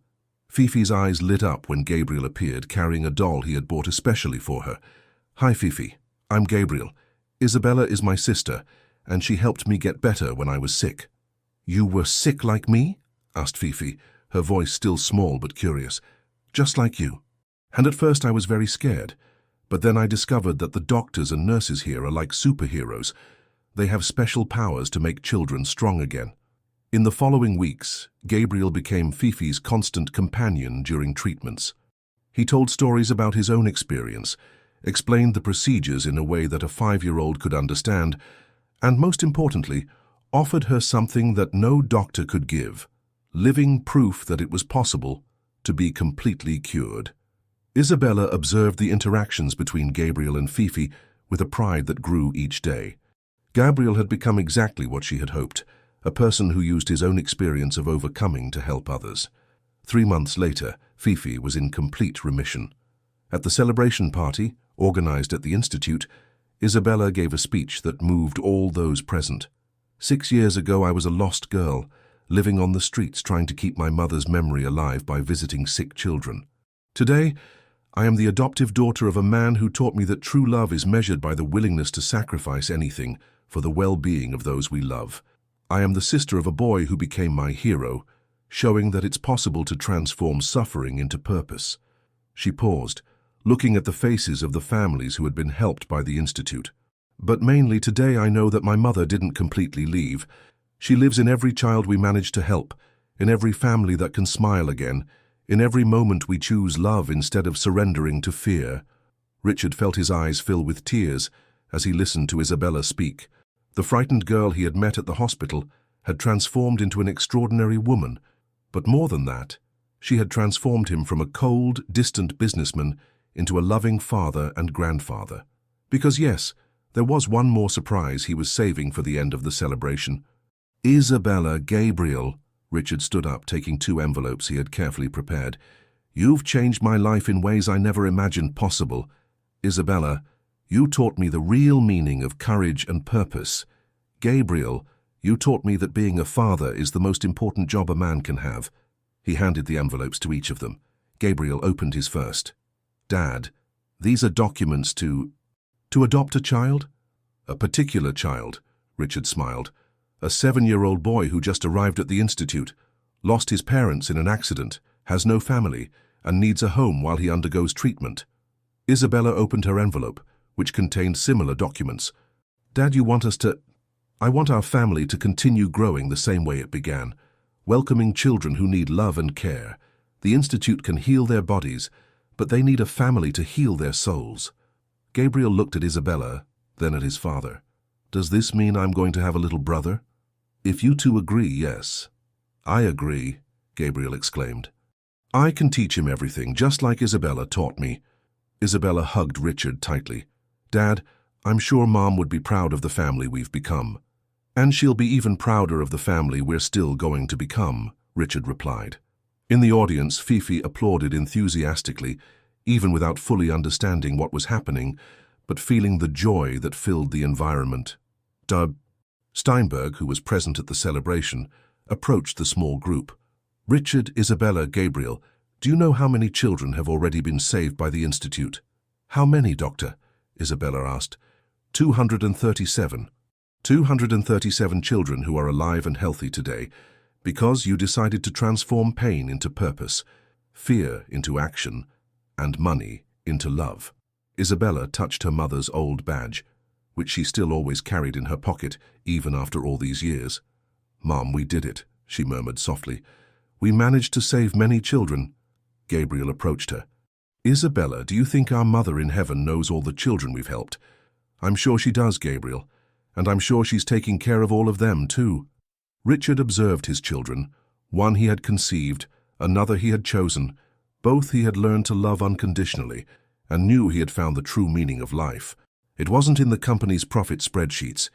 Fifi's eyes lit up when Gabriel appeared, carrying a doll he had bought especially for her. "Hi, Fifi. I'm Gabriel. Isabella is my sister, and she helped me get better when I was sick." "You were sick like me?" asked Fifi, her voice still small but curious. "Just like you. And at first I was very scared, but then I discovered that the doctors and nurses here are like superheroes. They have special powers to make children strong again." In the following weeks, Gabriel became Fifi's constant companion during treatments. He told stories about his own experience, explained the procedures in a way that a 5-year-old could understand, and most importantly, offered her something that no doctor could give, living proof that it was possible to be completely cured. Isabella observed the interactions between Gabriel and Fifi with a pride that grew each day. Gabriel had become exactly what she had hoped, a person who used his own experience of overcoming to help others. 3 months later, Fifi was in complete remission. At the celebration party, organized at the Institute, Isabella gave a speech that moved all those present. "6 years ago, I was a lost girl, living on the streets trying to keep my mother's memory alive by visiting sick children. Today, I am the adoptive daughter of a man who taught me that true love is measured by the willingness to sacrifice anything for the well-being of those we love. I am the sister of a boy who became my hero, showing that it's possible to transform suffering into purpose." She paused, looking at the faces of the families who had been helped by the Institute. "But mainly today I know that my mother didn't completely leave. She lives in every child we manage to help, in every family that can smile again, in every moment we choose love instead of surrendering to fear." Richard felt his eyes fill with tears as he listened to Isabella speak. The frightened girl he had met at the hospital had transformed into an extraordinary woman, but more than that, she had transformed him from a cold, distant businessman into a loving father and grandfather. Because yes, there was one more surprise he was saving for the end of the celebration. "Isabella, Gabriel," Richard stood up, taking 2 envelopes he had carefully prepared. "You've changed my life in ways I never imagined possible. Isabella, you taught me the real meaning of courage and purpose. Gabriel, you taught me that being a father is the most important job a man can have." He handed the envelopes to each of them. Gabriel opened his first. "Dad, these are documents to adopt a child?" "A particular child," Richard smiled. "A 7-year-old boy who just arrived at the Institute, lost his parents in an accident, has no family, and needs a home while he undergoes treatment." Isabella opened her envelope, which contained similar documents. "Dad, you want us to..." I want our family to continue growing the same way it began, welcoming children who need love and care. The Institute can heal their bodies, but they need a family to heal their souls. Gabriel looked at Isabella, then at his father. Does this mean I'm going to have a little brother? If you two agree, yes. I agree, Gabriel exclaimed. I can teach him everything, just like Isabella taught me. Isabella hugged Richard tightly. Dad, I'm sure Mom would be proud of the family we've become. And she'll be even prouder of the family we're still going to become, Richard replied. In the audience, Fifi applauded enthusiastically, even without fully understanding what was happening, but feeling the joy that filled the environment. Steinberg, who was present at the celebration, approached the small group. Richard, Isabella, Gabriel, do you know how many children have already been saved by the Institute? How many, Doctor? Isabella asked. 237. 237 children who are alive and healthy today, because you decided to transform pain into purpose, fear into action, and money into love. Isabella touched her mother's old badge, which she still always carried in her pocket, even after all these years. Mom, we did it, she murmured softly. We managed to save many children. Gabriel approached her. Isabella, do you think our mother in heaven knows all the children we've helped? I'm sure she does, Gabriel, and I'm sure she's taking care of all of them, too. Richard observed his children. One he had conceived, another he had chosen. Both he had learned to love unconditionally, and knew he had found the true meaning of life. It wasn't in the company's profit spreadsheets.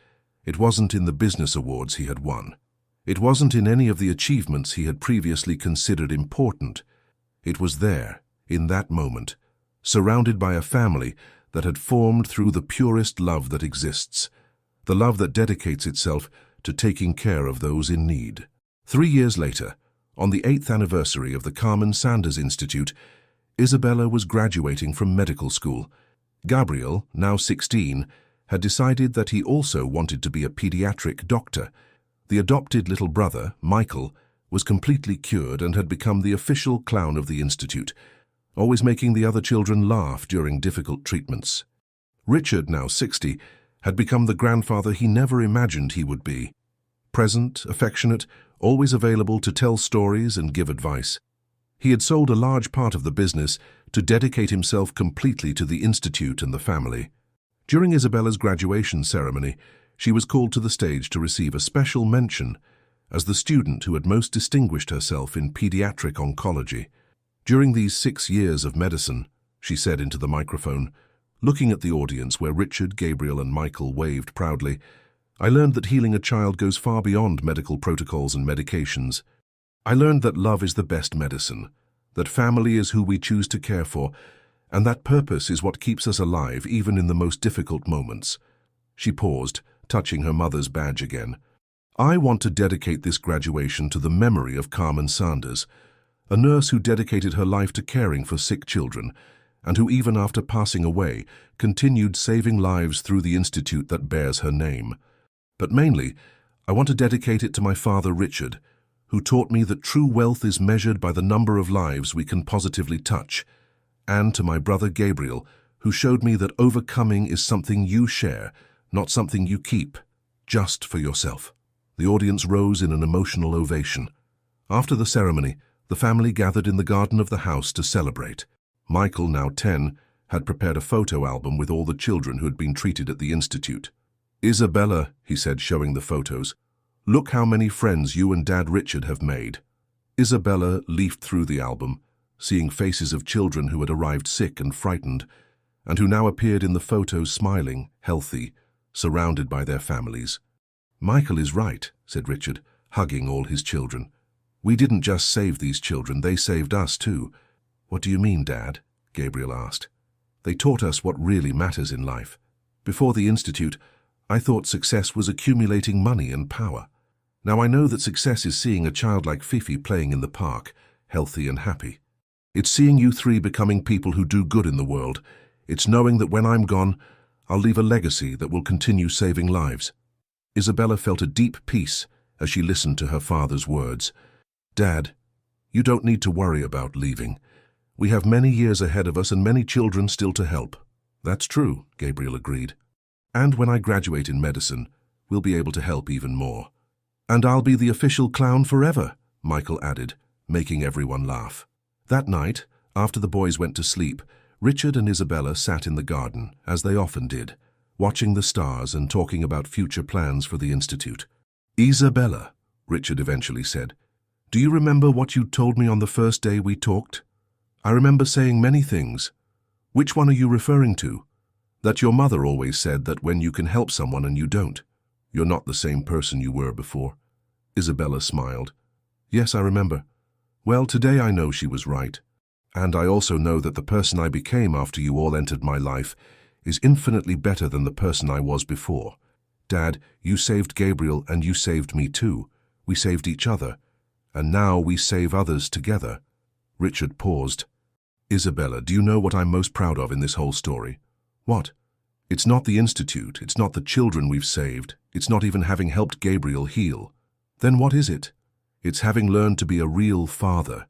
It wasn't in the business awards he had won. It wasn't in any of the achievements he had previously considered important. It was there, in that moment, surrounded by a family that had formed through the purest love that exists, the love that dedicates itself to taking care of those in need. 3 years later, on the 8th anniversary of the Carmen Sanders Institute, Isabella was graduating from medical school. Gabriel, now 16, had decided that he also wanted to be a pediatric doctor. The adopted little brother, Michael, was completely cured and had become the official clown of the Institute, always making the other children laugh during difficult treatments. Richard, now 60, had become the grandfather he never imagined he would be. Present, affectionate, always available to tell stories and give advice. He had sold a large part of the business to dedicate himself completely to the Institute and the family. During Isabella's graduation ceremony, she was called to the stage to receive a special mention as the student who had most distinguished herself in pediatric oncology. During these 6 years of medicine, she said into the microphone, looking at the audience where Richard, Gabriel, and Michael waved proudly, I learned that healing a child goes far beyond medical protocols and medications. I learned that love is the best medicine, that family is who we choose to care for, and that purpose is what keeps us alive even in the most difficult moments. She paused, touching her mother's badge again. I want to dedicate this graduation to the memory of Carmen Sanders, a nurse who dedicated her life to caring for sick children, and who even after passing away continued saving lives through the institute that bears her name. But mainly, I want to dedicate it to my father Richard, who taught me that true wealth is measured by the number of lives we can positively touch, and to my brother Gabriel, who showed me that overcoming is something you share, not something you keep, just for yourself. The audience rose in an emotional ovation. After the ceremony, the family gathered in the garden of the house to celebrate. Michael, now 10, had prepared a photo album with all the children who had been treated at the Institute. Isabella, he said, showing the photos, look how many friends you and Dad Richard have made. Isabella leafed through the album, seeing faces of children who had arrived sick and frightened, and who now appeared in the photos smiling, healthy, surrounded by their families. Michael is right, said Richard, hugging all his children. We didn't just save these children, they saved us too. What do you mean, Dad? Gabriel asked. They taught us what really matters in life. Before the Institute, I thought success was accumulating money and power. Now I know that success is seeing a child like Fifi playing in the park, healthy and happy. It's seeing you three becoming people who do good in the world. It's knowing that when I'm gone, I'll leave a legacy that will continue saving lives. Isabella felt a deep peace as she listened to her father's words. Dad, you don't need to worry about leaving. We have many years ahead of us and many children still to help. That's true, Gabriel agreed. And when I graduate in medicine, we'll be able to help even more. And I'll be the official clown forever, Michael added, making everyone laugh. That night, after the boys went to sleep, Richard and Isabella sat in the garden, as they often did, watching the stars and talking about future plans for the Institute. "Isabella," Richard eventually said, "do you remember what you told me on the first day we talked? I remember saying many things. Which one are you referring to? That your mother always said that when you can help someone and you don't, you're not the same person you were before." Isabella smiled. "Yes, I remember. Well, today I know she was right. And I also know that the person I became after you all entered my life is infinitely better than the person I was before. Dad, you saved Gabriel and you saved me too. We saved each other. And now we save others together." Richard paused. "Isabella, do you know what I'm most proud of in this whole story?" "What?" "It's not the Institute, it's not the children we've saved, it's not even having helped Gabriel heal. Then what is it? It's having learned to be a real father,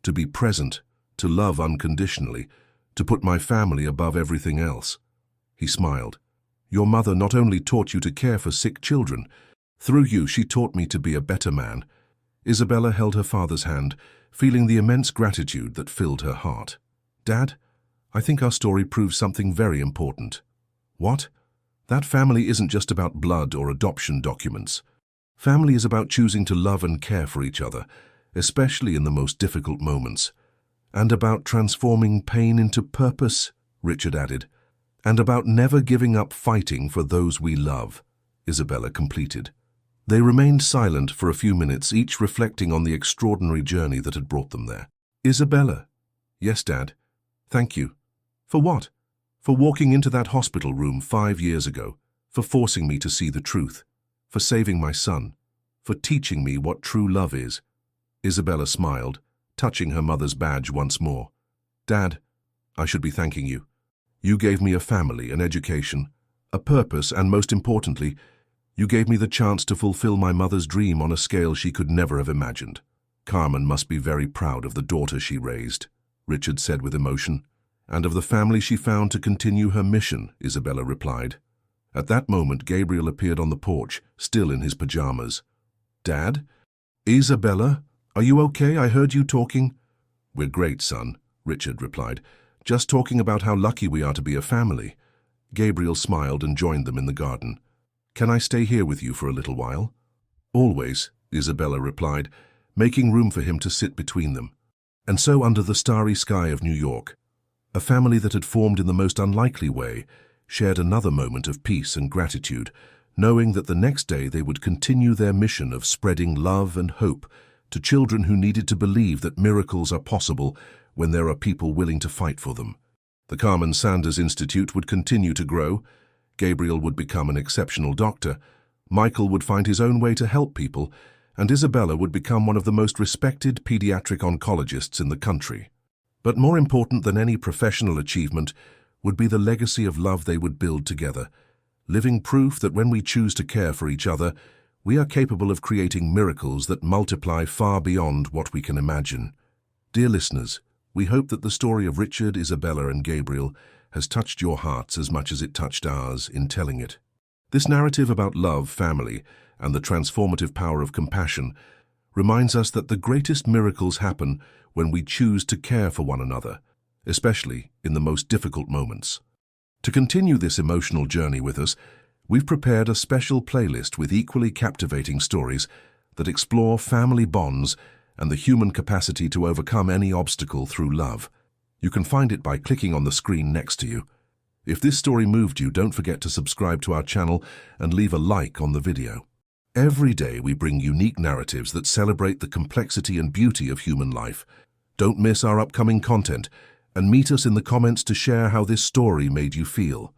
to be present, to love unconditionally, to put my family above everything else." He smiled. "Your mother not only taught you to care for sick children, through you she taught me to be a better man." Isabella held her father's hand, feeling the immense gratitude that filled her heart. "Dad, I think our story proves something very important." "What?" "That family isn't just about blood or adoption documents. Family is about choosing to love and care for each other, especially in the most difficult moments. And about transforming pain into purpose," Richard added. "And about never giving up fighting for those we love," Isabella completed. They remained silent for a few minutes, each reflecting on the extraordinary journey that had brought them there. "Isabella." "Yes, Dad." "Thank you." "For what?" "For walking into that hospital room 5 years ago, for forcing me to see the truth, for saving my son, for teaching me what true love is." Isabella smiled, touching her mother's badge once more. "Dad, I should be thanking you. You gave me a family, an education, a purpose, and most importantly, you gave me the chance to fulfill my mother's dream on a scale she could never have imagined." "Carmen must be very proud of the daughter she raised," Richard said with emotion. "And of the family she found to continue her mission," Isabella replied. At that moment, Gabriel appeared on the porch, still in his pajamas. "Dad? Isabella? Are you okay? I heard you talking." "We're great, son," Richard replied. "Just talking about how lucky we are to be a family." Gabriel smiled and joined them in the garden. "Can I stay here with you for a little while?" "Always," Isabella replied, making room for him to sit between them. And so, under the starry sky of New York, a family that had formed in the most unlikely way shared another moment of peace and gratitude, knowing that the next day they would continue their mission of spreading love and hope to children who needed to believe that miracles are possible when there are people willing to fight for them. The Carmen Sanders Institute would continue to grow. Gabriel would become an exceptional doctor, Michael would find his own way to help people, and Isabella would become one of the most respected pediatric oncologists in the country. But more important than any professional achievement would be the legacy of love they would build together, living proof that when we choose to care for each other, we are capable of creating miracles that multiply far beyond what we can imagine. Dear listeners, we hope that the story of Richard, Isabella, and Gabriel has touched your hearts as much as it touched ours in telling it. This narrative about love, family, and the transformative power of compassion reminds us that the greatest miracles happen when we choose to care for one another, especially in the most difficult moments. To continue this emotional journey with us, we've prepared a special playlist with equally captivating stories that explore family bonds and the human capacity to overcome any obstacle through love. You can find it by clicking on the screen next to you. If this story moved you, don't forget to subscribe to our channel and leave a like on the video. Every day we bring unique narratives that celebrate the complexity and beauty of human life. Don't miss our upcoming content and meet us in the comments to share how this story made you feel.